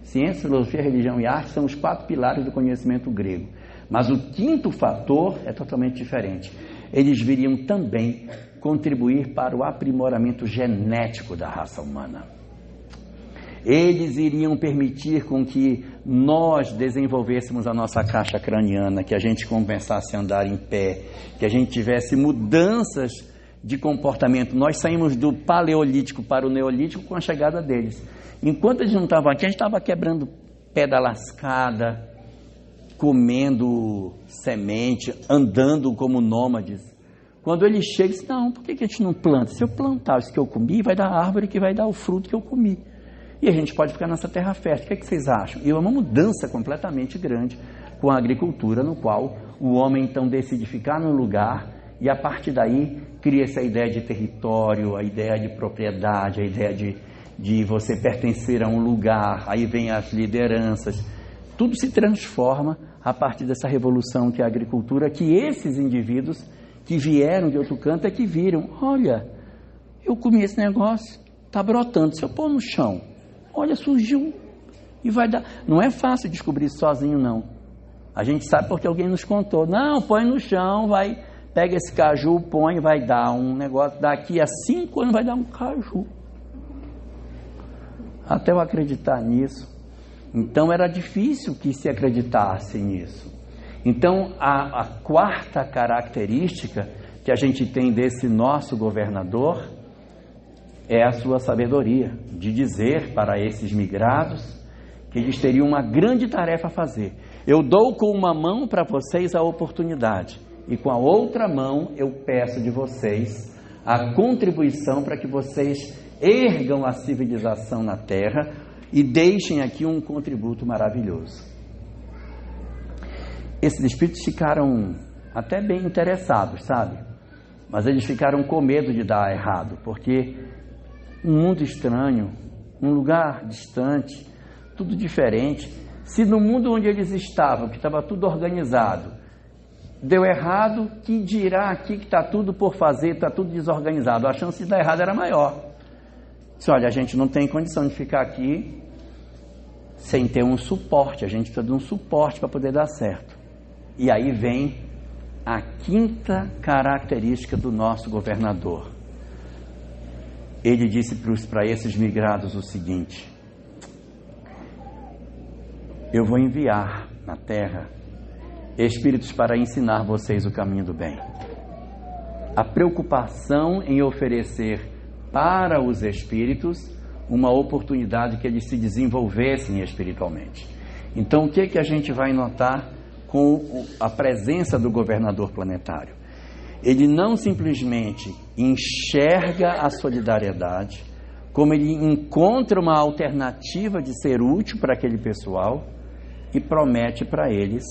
Ciência, filosofia, religião e arte são os 4 pilares do conhecimento grego. Mas o quinto fator é totalmente diferente. Eles viriam também contribuir para o aprimoramento genético da raça humana. Eles iriam permitir com que nós desenvolvêssemos a nossa caixa craniana, que a gente começasse a andar em pé, que a gente tivesse mudanças de comportamento. Nós saímos do paleolítico para o neolítico com a chegada deles. Enquanto eles não estavam aqui, a gente estava quebrando pedra lascada, comendo semente, andando como nômades. Quando eles chegam, dizem, não, por que a gente não planta? Se eu plantar isso que eu comi, vai dar árvore que vai dar o fruto que eu comi. E a gente pode ficar nessa terra fértil. O que vocês acham? E é uma mudança completamente grande com a agricultura, no qual o homem então decide ficar num lugar e a partir daí cria-se a ideia de território, a ideia de propriedade, a ideia de você pertencer a um lugar, aí vem as lideranças. Tudo se transforma a partir dessa revolução que é a agricultura, que esses indivíduos que vieram de outro canto é que viram, olha, eu comi esse negócio, está brotando, se eu pôr no chão, olha, surgiu e vai dar. Não é fácil descobrir isso sozinho, não. A gente sabe porque alguém nos contou. Não, põe no chão, vai, pega esse caju, põe, vai dar um negócio. Daqui a 5 anos vai dar um caju. Até eu acreditar nisso. Então era difícil que se acreditasse nisso. Então a quarta característica que a gente tem desse nosso governador é a sua sabedoria, de dizer para esses migrados que eles teriam uma grande tarefa a fazer. Eu dou com uma mão para vocês a oportunidade, e com a outra mão eu peço de vocês a contribuição para que vocês ergam a civilização na terra e deixem aqui um contributo maravilhoso. Esses espíritos ficaram até bem interessados, sabe? Mas eles ficaram com medo de dar errado, porque um mundo estranho, um lugar distante, tudo diferente. Se no mundo onde eles estavam, que estava tudo organizado, deu errado, que dirá aqui que está tudo por fazer, está tudo desorganizado? A chance de dar errado era maior. Disse, olha, a gente não tem condição de ficar aqui sem ter um suporte, a gente precisa de um suporte para poder dar certo. E aí vem a quinta característica do nosso governador. Ele disse para esses migrados o seguinte: eu vou enviar na terra espíritos para ensinar vocês o caminho do bem. A preocupação em oferecer para os espíritos uma oportunidade que eles se desenvolvessem espiritualmente. Então o que a gente vai notar com a presença do governador planetário? Ele não simplesmente enxerga a solidariedade, como ele encontra uma alternativa de ser útil para aquele pessoal e promete para eles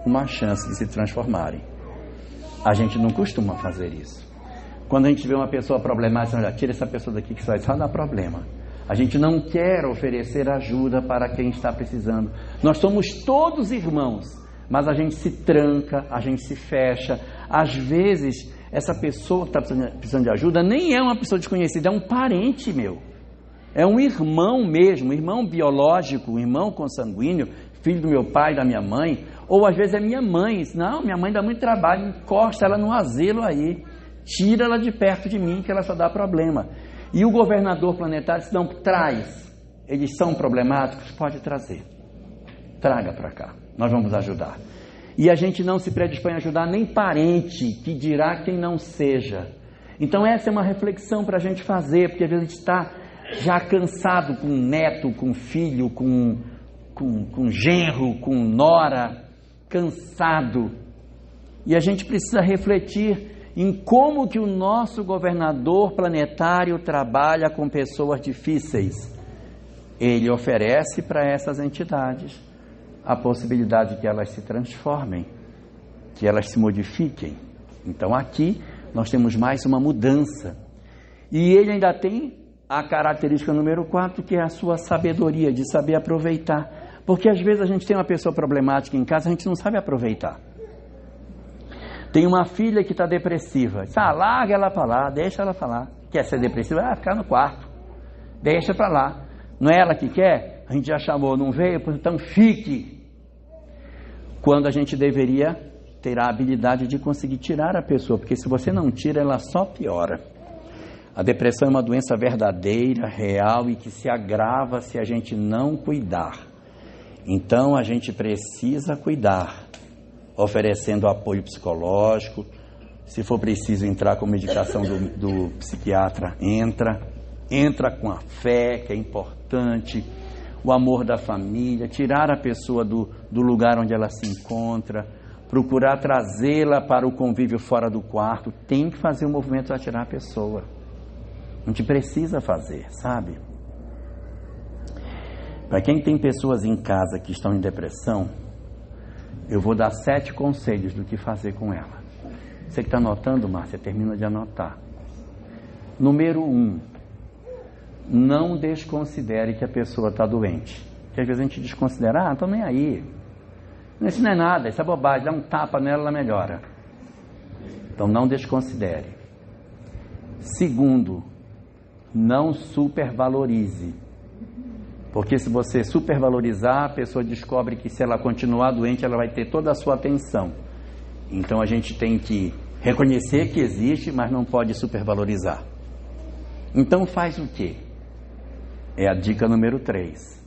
uma chance de se transformarem. A gente não costuma fazer isso. Quando a gente vê uma pessoa problemática, olha, tira essa pessoa daqui que isso vai só dar problema. A gente não quer oferecer ajuda para quem está precisando. Nós somos todos irmãos, mas a gente se tranca, a gente se fecha. Às vezes, essa pessoa que está precisando de ajuda nem é uma pessoa desconhecida, é um parente meu. É um irmão mesmo, um irmão biológico, um irmão consanguíneo, filho do meu pai, da minha mãe. Ou às vezes é minha mãe. Não, minha mãe dá muito trabalho, encosta ela no asilo aí. Tira ela de perto de mim que ela só dá problema. E o governador planetário diz, não, traz. Eles são problemáticos? Pode trazer. Traga para cá, nós vamos ajudar. E a gente não se predispõe a ajudar nem parente, que dirá quem não seja. Então essa é uma reflexão para a gente fazer, porque às vezes a gente está já cansado com neto, com filho, com genro, com nora, cansado. E a gente precisa refletir em como que o nosso governador planetário trabalha com pessoas difíceis. Ele oferece para essas entidades a possibilidade de que elas se transformem, que elas se modifiquem. Então aqui nós temos mais uma mudança. E ele ainda tem a característica número 4, que é a sua sabedoria, de saber aproveitar. Porque às vezes a gente tem uma pessoa problemática em casa, a gente não sabe aproveitar. Tem uma filha que está depressiva. Larga ela para lá, deixa ela para lá. Quer ser depressiva? Vai ficar no quarto. Deixa para lá. Não é ela que quer? A gente já chamou, não veio? Então fique. Quando a gente deveria ter a habilidade de conseguir tirar a pessoa, porque se você não tira, ela só piora. A depressão é uma doença verdadeira, real e que se agrava se a gente não cuidar. Então a gente precisa cuidar, oferecendo apoio psicológico. Se for preciso entrar com medicação do psiquiatra, entra com a fé, que é importante, o amor da família, tirar a pessoa do lugar onde ela se encontra, procurar trazê-la para o convívio fora do quarto. Tem que fazer um movimento para tirar a pessoa. A gente precisa fazer, sabe? Para quem tem pessoas em casa que estão em depressão, eu vou dar 7 conselhos do que fazer com ela. Você que está anotando, Márcia, termina de anotar. Número 1, não desconsidere que a pessoa está doente. Porque às vezes a gente desconsidera, não estou nem aí. Isso não é nada, isso é bobagem, dá um tapa nela, ela melhora. Então não desconsidere. Segundo, não supervalorize. Porque se você supervalorizar, a pessoa descobre que se ela continuar doente, ela vai ter toda a sua atenção. Então a gente tem que reconhecer que existe, mas não pode supervalorizar. Então faz o quê? É a dica número 3.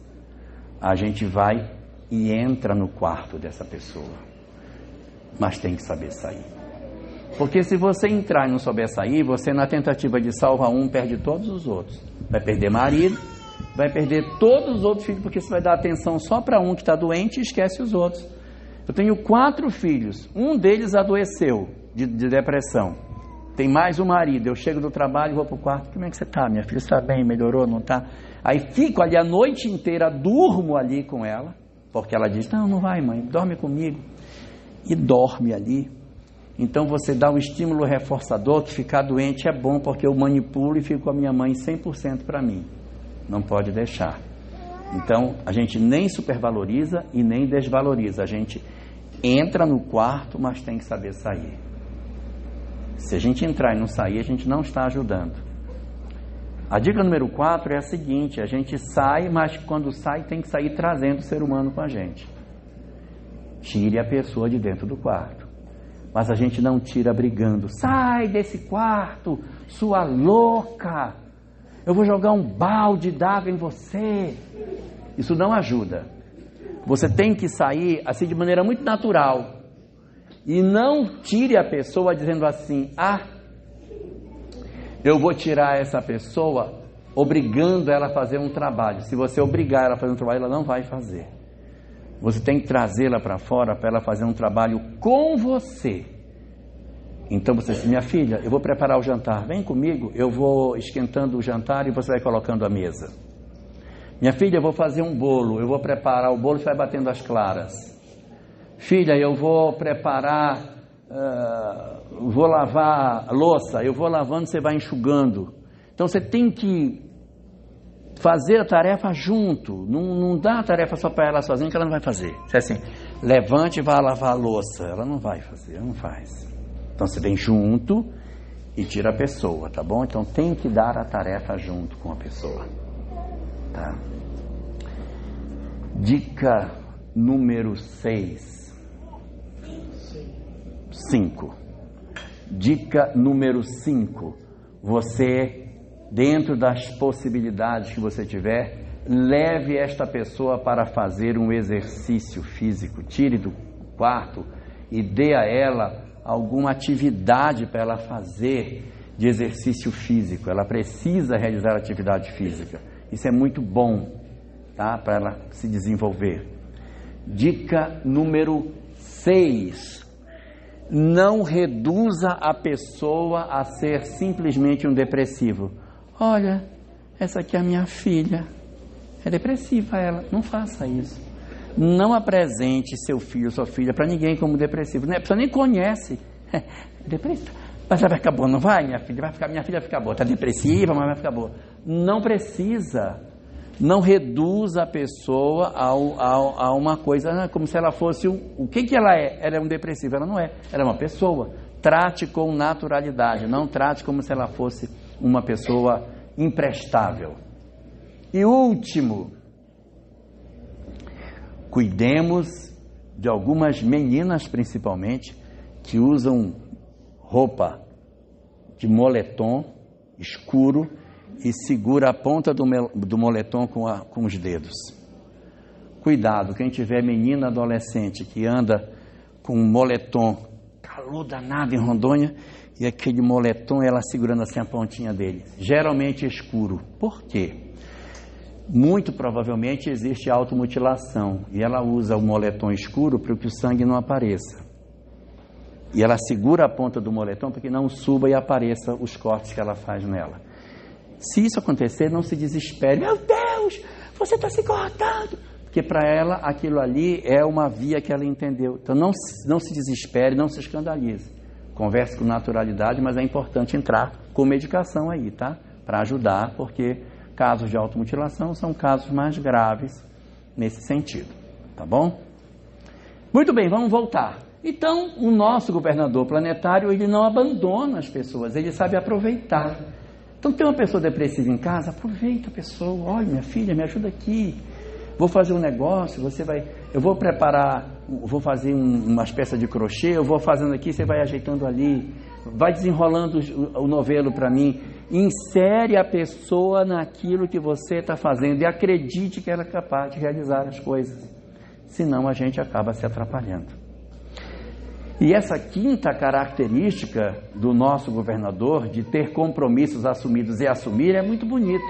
A gente vai e entra no quarto dessa pessoa. Mas tem que saber sair. Porque se você entrar e não souber sair, você na tentativa de salvar um, perde todos os outros. Vai perder marido, vai perder todos os outros filhos, porque você vai dar atenção só para um que está doente e esquece os outros. Eu tenho 4 filhos, um deles adoeceu de depressão. Tem mais um marido, eu chego do trabalho e vou para o quarto. Como é que você está, minha filha? Está bem? Melhorou? Não está? Aí fico ali a noite inteira, durmo ali com ela, porque ela diz, não vai mãe, dorme comigo. E dorme ali. Então você dá um estímulo reforçador, que ficar doente é bom, porque eu manipulo e fico com a minha mãe 100% para mim. Não pode deixar. Então a gente nem supervaloriza e nem desvaloriza. A gente entra no quarto, mas tem que saber sair. Se a gente entrar e não sair, a gente não está ajudando. A dica número 4 é a seguinte: a gente sai, mas quando sai tem que sair trazendo o ser humano com a gente. Tire a pessoa de dentro do quarto. Mas a gente não tira brigando. Sai desse quarto, sua louca! Eu vou jogar um balde d'água em você. Isso não ajuda. Você tem que sair assim de maneira muito natural. E não tire a pessoa dizendo assim, eu vou tirar essa pessoa obrigando ela a fazer um trabalho. Se você obrigar ela a fazer um trabalho, ela não vai fazer. Você tem que trazê-la para fora para ela fazer um trabalho com você. Então você diz, minha filha, eu vou preparar o jantar, vem comigo, eu vou esquentando o jantar e você vai colocando a mesa. Minha filha, eu vou fazer um bolo, eu vou preparar o bolo e você vai batendo as claras. Filha, eu vou preparar, vou lavar a louça, eu vou lavando, você vai enxugando. Então você tem que fazer a tarefa junto, não dá a tarefa só para ela sozinha que ela não vai fazer. Você é assim, levante e vá lavar a louça, ela não vai fazer, ela não faz. Então você vem junto e tira a pessoa, tá bom? Então tem que dar a tarefa junto com a pessoa, tá? Dica número 5. Dica número 5. Você, dentro das possibilidades que você tiver, leve esta pessoa para fazer um exercício físico. Tire do quarto e dê a ela alguma atividade para ela fazer de exercício físico. Ela precisa realizar atividade física. Isso é muito bom, tá? Para ela se desenvolver. Dica número 6. Não reduza a pessoa a ser simplesmente um depressivo. Olha, essa aqui é a minha filha. É depressiva ela. Não faça isso. Não apresente seu filho ou sua filha para ninguém como depressivo. A pessoa nem conhece. Depressivo. Mas ela vai ficar boa, não vai, minha filha? Minha filha vai ficar boa. Está depressiva, mas vai ficar boa. Não precisa. Não reduza a pessoa a uma coisa como se ela fosse... O que ela é? Ela é um depressivo. Ela não é. Ela é uma pessoa. Trate com naturalidade. Não trate como se ela fosse uma pessoa imprestável. E último, cuidemos de algumas meninas, principalmente, que usam roupa de moletom escuro e segura a ponta do moletom com os dedos. Cuidado, quem tiver menina adolescente que anda com um moletom, calor danado em Rondônia, e aquele moletom ela segurando assim a pontinha dele, geralmente escuro. Por quê? Muito provavelmente existe automutilação e ela usa o moletom escuro para que o sangue não apareça. E ela segura a ponta do moletom para que não suba e apareça os cortes que ela faz nela. Se isso acontecer, não se desespere. Meu Deus, você está se cortando. Porque para ela aquilo ali é uma via que ela entendeu. Então não se desespere, não se escandalize. Converse com naturalidade, mas é importante entrar com medicação aí, tá? Para ajudar, porque casos de automutilação são casos mais graves nesse sentido. Tá bom? Muito bem, vamos voltar. Então, o nosso governador planetário, ele não abandona as pessoas, ele sabe aproveitar. Então, tem uma pessoa depressiva em casa, aproveita a pessoa. Olha, minha filha, me ajuda aqui. Vou fazer um negócio, eu vou preparar, vou fazer uma espécie de crochê, eu vou fazendo aqui, você vai ajeitando ali. Vai desenrolando o novelo para mim. Insere a pessoa naquilo que você está fazendo e acredite que ela é capaz de realizar as coisas. Senão a gente acaba se atrapalhando. E essa quinta característica do nosso governador, de ter compromissos assumidos e assumir, é muito bonita.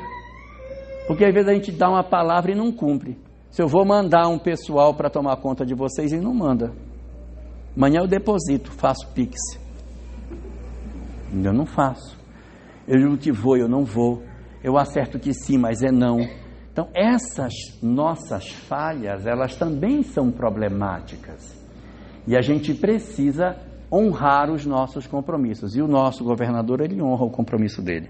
Porque às vezes a gente dá uma palavra e não cumpre. Se eu vou mandar um pessoal para tomar conta de vocês, ele não manda. Amanhã eu deposito, faço Pix. Eu não faço. Eu digo que vou, eu não vou. Eu acerto que sim, mas é não. Então essas nossas falhas, elas também são problemáticas. E a gente precisa honrar os nossos compromissos. E o nosso governador, ele honra o compromisso dele.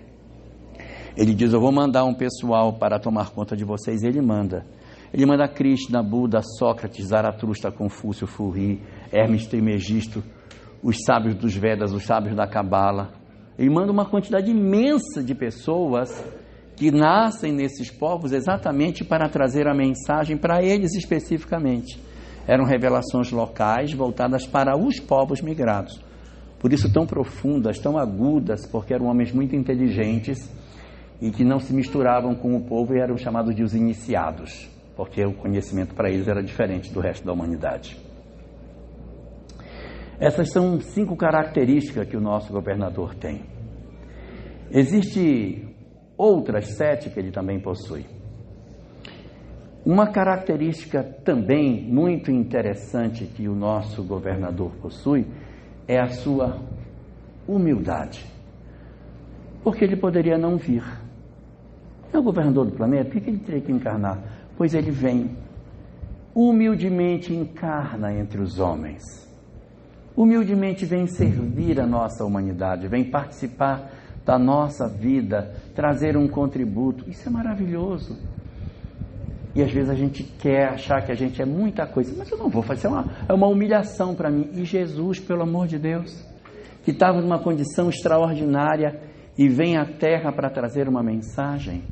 Ele diz, eu vou mandar um pessoal para tomar conta de vocês, ele manda. Ele manda Krishna, Buda, Sócrates, Zaratustra, Confúcio, Furri, Hermes Trismegisto, os sábios dos Vedas, os sábios da Cabala. Ele manda uma quantidade imensa de pessoas que nascem nesses povos exatamente para trazer a mensagem para eles especificamente. Eram revelações locais voltadas para os povos migrados. Por isso tão profundas, tão agudas, porque eram homens muito inteligentes e que não se misturavam com o povo e eram chamados de os iniciados, porque o conhecimento para eles era diferente do resto da humanidade. Essas são 5 características que o nosso governador tem. Existem outras 7 que ele também possui. Uma característica também muito interessante que o nosso governador possui é a sua humildade. Porque ele poderia não vir. É o governador do planeta, por que ele teria que encarnar? Pois ele vem, humildemente encarna entre os homens. Humildemente vem servir a nossa humanidade, vem participar da nossa vida, trazer um contributo. Isso é maravilhoso. E às vezes a gente quer achar que a gente é muita coisa, mas eu não vou fazer, é uma humilhação para mim. E Jesus, pelo amor de Deus, que estava numa condição extraordinária e vem à Terra para trazer uma mensagem,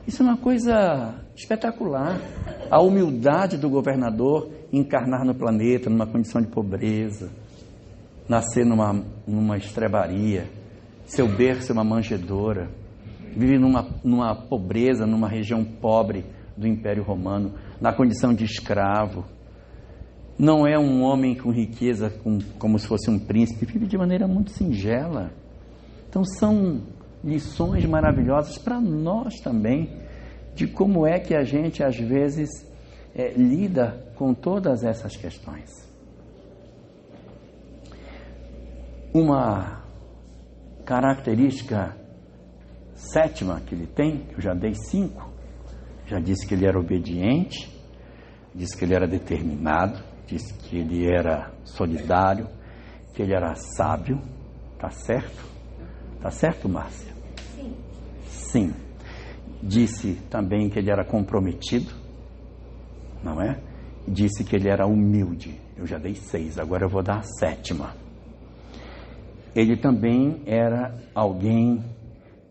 isso é uma coisa espetacular. A humildade do governador encarnar no planeta, numa condição de pobreza, nascer numa estrebaria, seu berço é uma manjedoura, vive numa pobreza, numa região pobre do Império Romano, na condição de escravo. Não é um homem com riqueza, como se fosse um príncipe, vive de maneira muito singela. Então são lições maravilhosas para nós também, de como é que a gente às vezes lida com todas essas questões. Uma característica 7ª que ele tem, eu já dei 5, já disse que ele era obediente, disse que ele era determinado, disse que ele era solidário, que ele era sábio, Tá certo? Tá certo, Márcia? Sim. Sim. Disse também que ele era comprometido, não é? Disse que ele era humilde. Eu já dei 6, agora eu vou dar a 7ª. Ele também era alguém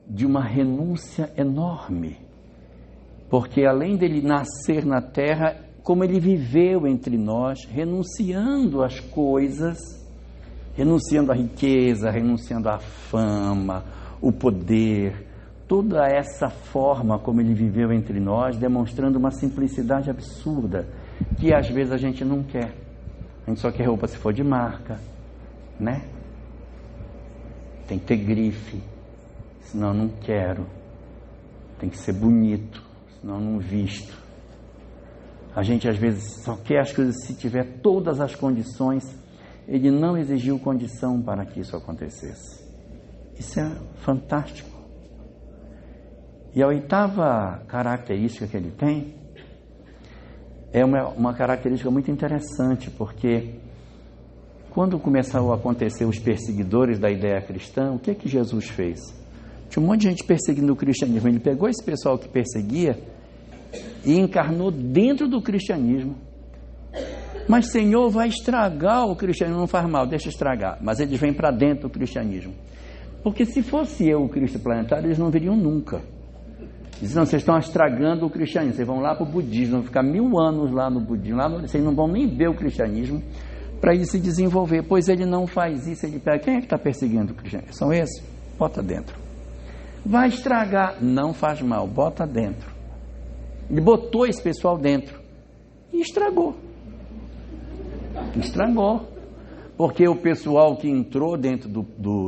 de uma renúncia enorme, porque além dele nascer na terra, como ele viveu entre nós, renunciando às coisas, renunciando à riqueza, renunciando à fama, o poder, toda essa forma como ele viveu entre nós, demonstrando uma simplicidade absurda, que às vezes a gente não quer. A gente só quer roupa se for de marca, né? Tem que ter grife, senão não quero. Tem que ser bonito, senão não visto. A gente às vezes só quer as coisas se tiver todas as condições. Ele não exigiu condição para que isso acontecesse. Isso é fantástico. E a 8ª característica que ele tem é uma característica muito interessante, porque quando começaram a acontecer os perseguidores da ideia cristã, o que é que Jesus fez? Tinha um monte de gente perseguindo o cristianismo. Ele pegou esse pessoal que perseguia e encarnou dentro do cristianismo. Mas, Senhor, vai estragar o cristianismo. Não faz mal, deixa estragar. Mas eles vêm para dentro do cristianismo. Porque se fosse eu o Cristo planetário, eles não viriam nunca. Dizem, não, vocês estão estragando o cristianismo, vocês vão lá para o budismo, vão ficar 1000 anos lá no budismo, vocês não vão nem ver o cristianismo para ele se desenvolver, pois ele não faz isso. Ele pega, quem é que está perseguindo o cristianismo? São esses? Bota dentro. Vai estragar, não faz mal, bota dentro. Ele botou esse pessoal dentro e estragou, porque o pessoal que entrou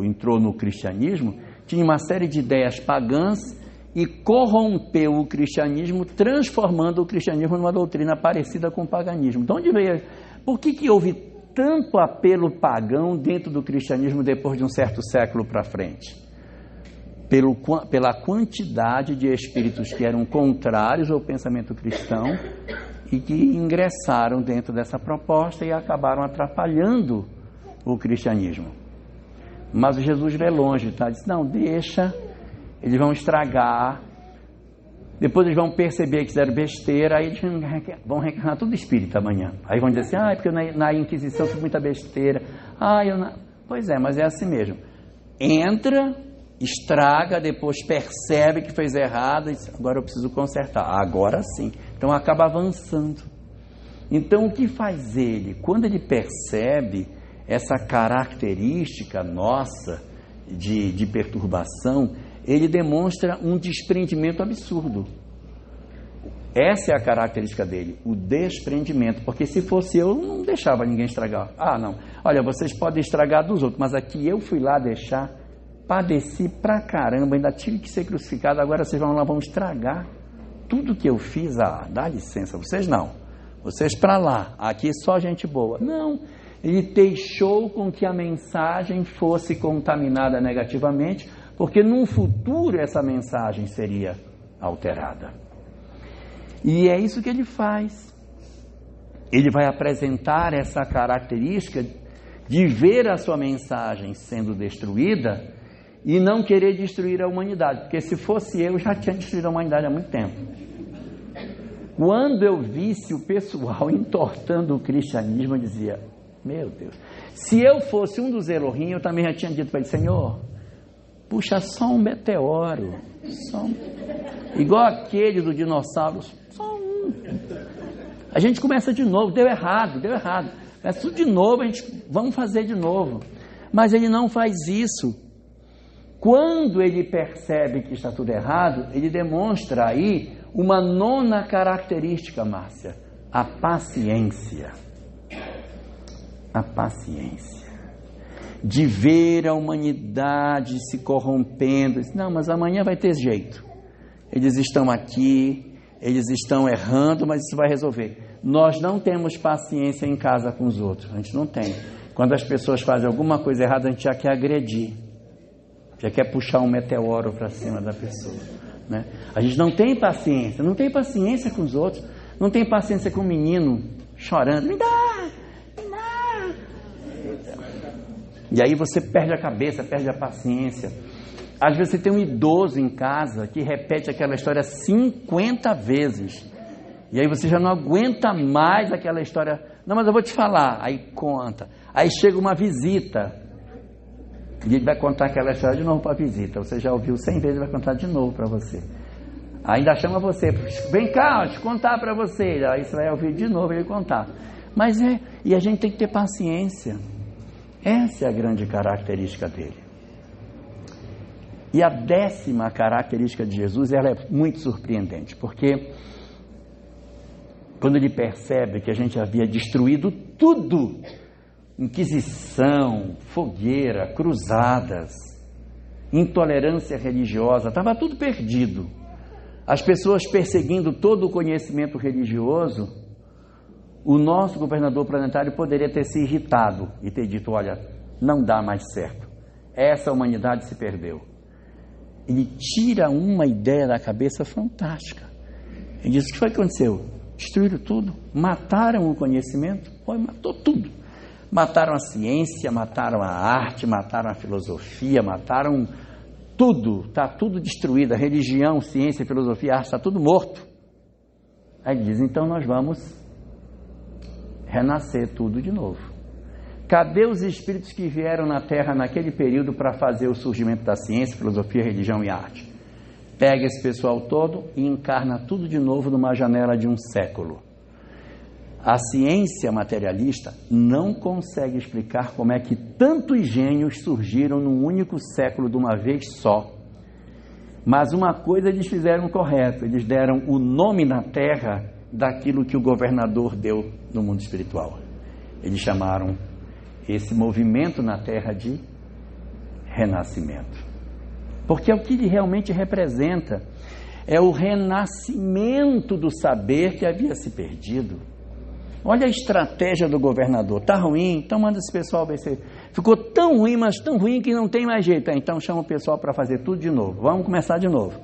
entrou no cristianismo tinha uma série de ideias pagãs e corrompeu o cristianismo, transformando o cristianismo numa doutrina parecida com o paganismo. De onde veio? Por que houve tanto apelo pagão dentro do cristianismo depois de um certo século para frente? Pela quantidade de espíritos que eram contrários ao pensamento cristão e que ingressaram dentro dessa proposta e acabaram atrapalhando o cristianismo. Mas Jesus vê longe, tá? Diz, não, deixa... Eles vão estragar, depois eles vão perceber que fizeram besteira, aí eles vão reencarnar tudo espírita amanhã. Aí vão dizer assim, porque na Inquisição fiz muita besteira. Pois é, mas é assim mesmo. Entra, estraga, depois percebe que fez errado, e diz, agora eu preciso consertar. Agora sim. Então acaba avançando. Então o que faz ele? Quando ele percebe essa característica nossa de perturbação, ele demonstra um desprendimento absurdo. Essa é a característica dele, o desprendimento, porque se fosse eu não deixava ninguém estragar. Não, olha, vocês podem estragar dos outros, mas aqui eu fui lá deixar, padeci pra caramba, ainda tive que ser crucificado, agora vocês vão lá, vão estragar tudo que eu fiz. Dá licença, vocês não, vocês pra lá, aqui só gente boa. Não, ele deixou com que a mensagem fosse contaminada negativamente, porque num futuro essa mensagem seria alterada. E é isso que ele faz. Ele vai apresentar essa característica de ver a sua mensagem sendo destruída e não querer destruir a humanidade, porque se fosse eu já tinha destruído a humanidade há muito tempo. Quando eu visse o pessoal entortando o cristianismo, eu dizia, meu Deus, se eu fosse um dos Elohim, eu também já tinha dito para ele, Senhor, puxa só um meteoro, igual aquele do dinossauro, só um. A gente começa de novo, deu errado. Começa tudo de novo, vamos fazer de novo. Mas ele não faz isso. Quando ele percebe que está tudo errado, ele demonstra aí uma 9ª característica, Márcia, a paciência. A paciência. De ver a humanidade se corrompendo. Não, mas amanhã vai ter jeito. Eles estão aqui, eles estão errando, mas isso vai resolver. Nós não temos paciência em casa com os outros, a gente não tem. Quando as pessoas fazem alguma coisa errada, a gente já quer agredir, já quer puxar um meteoro para cima da pessoa, né? A gente não tem paciência com os outros, não tem paciência com o menino chorando, me dá. E aí você perde a cabeça, perde a paciência. Às vezes você tem um idoso em casa que repete aquela história 50 vezes. E aí você já não aguenta mais aquela história. Não, mas eu vou te falar. Aí conta. Aí chega uma visita. E ele vai contar aquela história de novo para a visita. Você já ouviu 100 vezes, ele vai contar de novo para você. Ainda chama você. Vem cá, deixa eu contar para você. Aí você vai ouvir de novo ele contar. Mas e a gente tem que ter paciência. Essa é a grande característica dele. E a 10ª característica de Jesus, ela é muito surpreendente, porque quando ele percebe que a gente havia destruído tudo, Inquisição, fogueira, cruzadas, intolerância religiosa, estava tudo perdido. As pessoas perseguindo todo o conhecimento religioso, o nosso governador planetário poderia ter se irritado e ter dito, olha, não dá mais certo, essa humanidade se perdeu. Ele tira uma ideia da cabeça fantástica. Ele diz, o que foi que aconteceu? Destruíram tudo, mataram o conhecimento, matou tudo. Mataram a ciência, mataram a arte, mataram a filosofia, mataram tudo, está tudo destruído, a religião, ciência, filosofia, arte, está tudo morto. Aí ele diz, então nós vamos renascer tudo de novo. Cadê os espíritos que vieram na Terra naquele período para fazer o surgimento da ciência, filosofia, religião e arte? Pega esse pessoal todo e encarna tudo de novo numa janela de um século. A ciência materialista não consegue explicar como é que tantos gênios surgiram num único século de uma vez só. Mas uma coisa eles fizeram correto, eles deram o nome na Terra daquilo que o governador deu no mundo espiritual. Eles chamaram esse movimento na Terra de renascimento. Porque é o que ele realmente representa, é o renascimento do saber que havia se perdido. Olha a estratégia do governador, está ruim, então manda esse pessoal ver se... Ficou tão ruim, mas tão ruim que não tem mais jeito, então chama o pessoal para fazer tudo de novo, vamos começar de novo.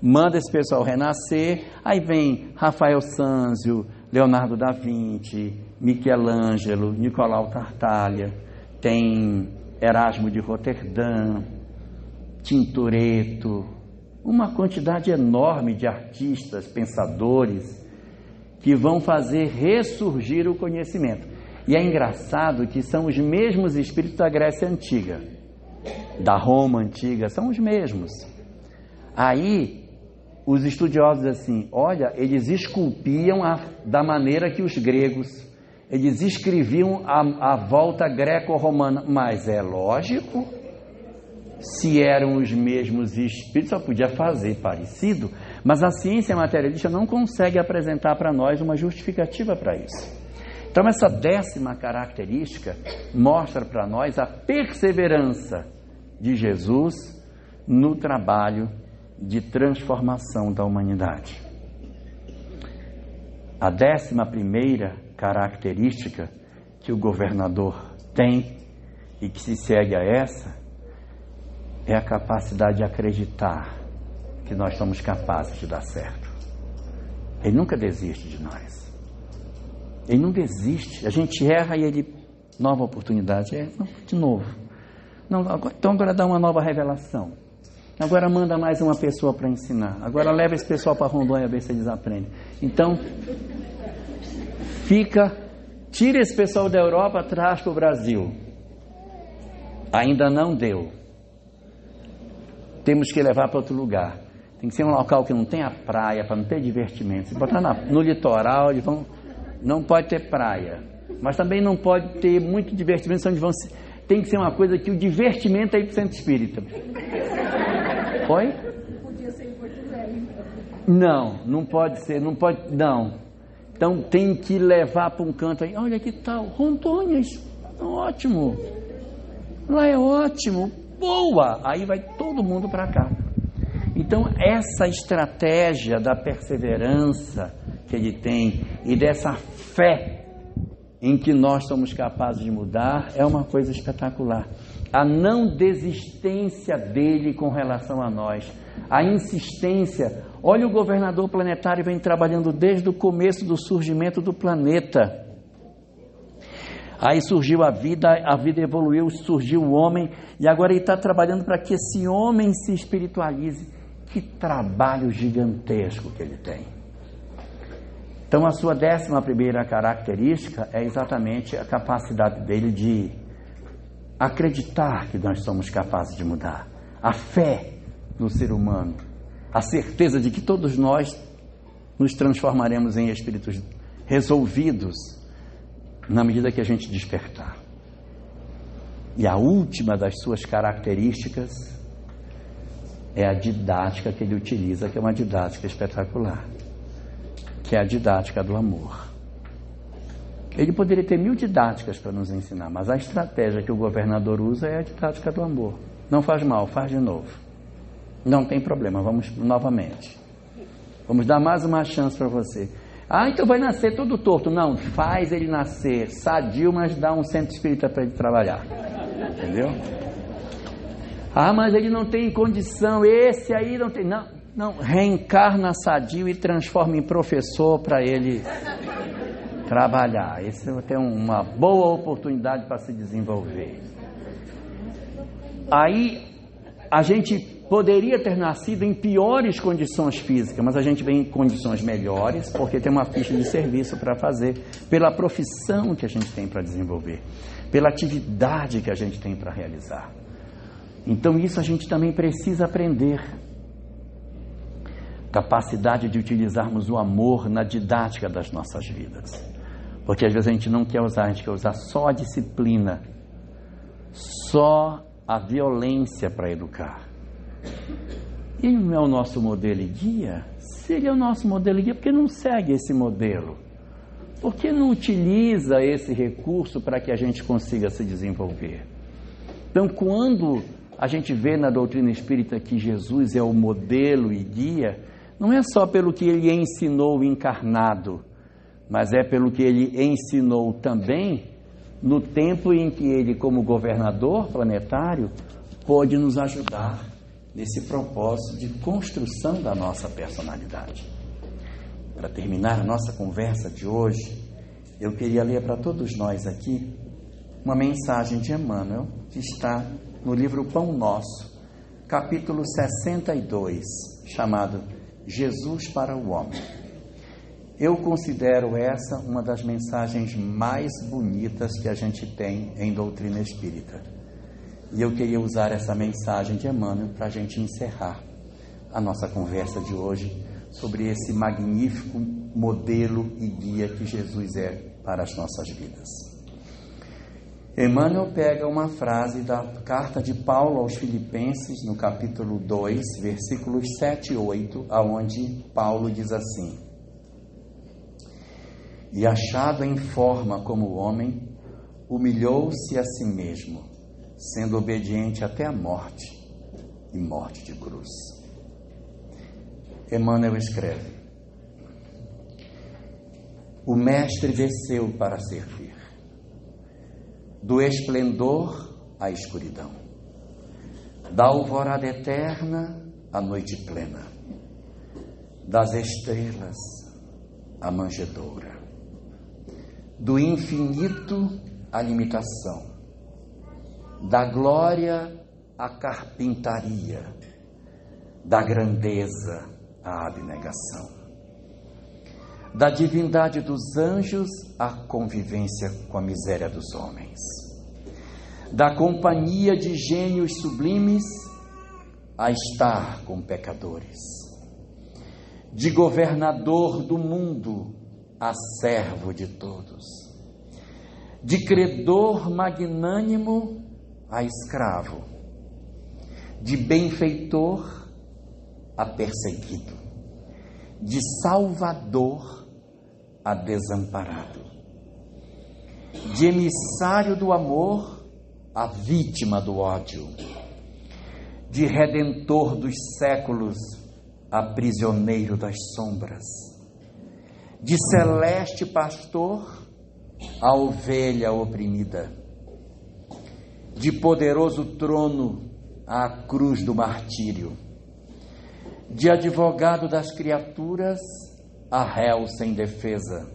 Manda esse pessoal renascer, aí vem Rafael Sanzio, Leonardo da Vinci, Michelangelo, Nicolau Tartaglia, tem Erasmo de Roterdã, Tintoretto, uma quantidade enorme de artistas, pensadores, que vão fazer ressurgir o conhecimento. E é engraçado que são os mesmos espíritos da Grécia Antiga, da Roma Antiga, são os mesmos. Aí, os estudiosos assim, olha, eles esculpiam da maneira que os gregos, eles escreviam a volta greco-romana, mas é lógico, se eram os mesmos espíritos, só podia fazer parecido, mas a ciência materialista não consegue apresentar para nós uma justificativa para isso. Então essa 10ª característica mostra para nós a perseverança de Jesus no trabalho de transformação da humanidade. A 11ª característica que o governador tem e que se segue a essa é a capacidade de acreditar que nós somos capazes de dar certo. Ele nunca desiste de nós. Ele não desiste. A gente erra e ele... Nova oportunidade. De novo. Não, então agora dá uma nova revelação. Agora manda mais uma pessoa para ensinar. Agora leva esse pessoal para Rondônia ver se eles aprendem. Então, tira esse pessoal da Europa, traz para o Brasil. Ainda não deu. Temos que levar para outro lugar. Tem que ser um local que não tenha praia, para não ter divertimento. Se botar no litoral, não pode ter praia. Mas também não pode ter muito divertimento, tem que ser uma coisa que o divertimento é ir para o centro espírita. Oi? Podia ser em Porto Velho. Não pode ser, não. Então tem que levar para um canto aí. Olha que tal, Rondônia, ótimo. Lá é ótimo. Boa! Aí vai todo mundo para cá. Então, essa estratégia da perseverança que ele tem e dessa fé em que nós somos capazes de mudar é uma coisa espetacular. A não desistência dele com relação a nós, a insistência. Olha, o governador planetário vem trabalhando desde o começo do surgimento do planeta. Aí surgiu a vida evoluiu, surgiu o homem, e agora ele está trabalhando para que esse homem se espiritualize. Que trabalho gigantesco que ele tem. Então a sua 11ª característica é exatamente a capacidade dele de acreditar que nós somos capazes de mudar. A fé no ser humano, a certeza de que todos nós nos transformaremos em espíritos resolvidos na medida que a gente despertar. E a última das suas características é a didática que ele utiliza, que é uma didática espetacular, que é a didática do amor. Ele poderia ter 1000 didáticas para nos ensinar, mas a estratégia que o governador usa é a didática do amor. Não faz mal, faz de novo. Não tem problema, vamos novamente. Vamos dar mais uma chance para você. Ah, então vai nascer todo torto. Não, faz ele nascer sadio, mas dá um centro espírita para ele trabalhar. Entendeu? Ah, mas ele não tem condição, esse aí não tem. Não, reencarna sadio e transforma em professor para ele trabalhar. Esse tem uma boa oportunidade para se desenvolver. Aí a gente poderia ter nascido em piores condições físicas, mas a gente vem em condições melhores, porque tem uma ficha de serviço para fazer, pela profissão que a gente tem para desenvolver, pela atividade que a gente tem para realizar. Então isso a gente também precisa aprender. Capacidade de utilizarmos o amor na didática das nossas vidas. Porque às vezes a gente não quer usar, a gente quer usar só a disciplina, só a violência para educar. Ele não é o nosso modelo e guia? Se ele é o nosso modelo e guia, por que não segue esse modelo? Por que não utiliza esse recurso para que a gente consiga se desenvolver? Então, quando a gente vê na doutrina espírita que Jesus é o modelo e guia, não é só pelo que ele ensinou encarnado, mas é pelo que ele ensinou também no tempo em que ele, como governador planetário, pôde nos ajudar nesse propósito de construção da nossa personalidade. Para terminar a nossa conversa de hoje, eu queria ler para todos nós aqui uma mensagem de Emmanuel, que está no livro Pão Nosso, capítulo 62, chamado Jesus para o Homem. Eu considero essa uma das mensagens mais bonitas que a gente tem em doutrina espírita. E eu queria usar essa mensagem de Emmanuel para a gente encerrar a nossa conversa de hoje sobre esse magnífico modelo e guia que Jesus é para as nossas vidas. Emmanuel pega uma frase da carta de Paulo aos Filipenses, no capítulo 2, versículos 7 e 8, aonde Paulo diz assim: E achado em forma como homem, humilhou-se a si mesmo, sendo obediente até a morte, e morte de cruz. Emmanuel escreve: O Mestre desceu para servir, do esplendor à escuridão, da alvorada eterna à noite plena, das estrelas à manjedoura, do infinito à limitação, da glória à carpintaria, da grandeza à abnegação, da divindade dos anjos à convivência com a miséria dos homens, da companhia de gênios sublimes a estar com pecadores, de governador do mundo a servo de todos, de credor magnânimo a escravo, de benfeitor a perseguido, de salvador a desamparado, de emissário do amor a vítima do ódio, de redentor dos séculos a prisioneiro das sombras, de celeste pastor a ovelha oprimida, de poderoso trono à cruz do martírio, de advogado das criaturas a réu sem defesa,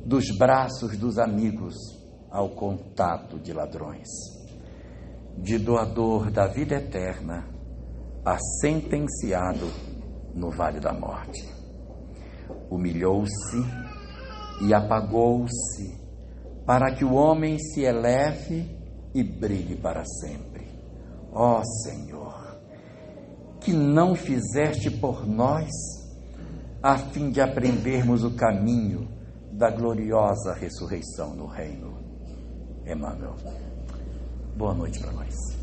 dos braços dos amigos ao contato de ladrões. De doador da vida eterna a sentenciado no vale da morte. Humilhou-se e apagou-se para que o homem se eleve e brilhe para sempre. Ó Senhor, que não fizeste por nós, a fim de aprendermos o caminho da gloriosa ressurreição no reino. Emmanuel. Boa noite para nós.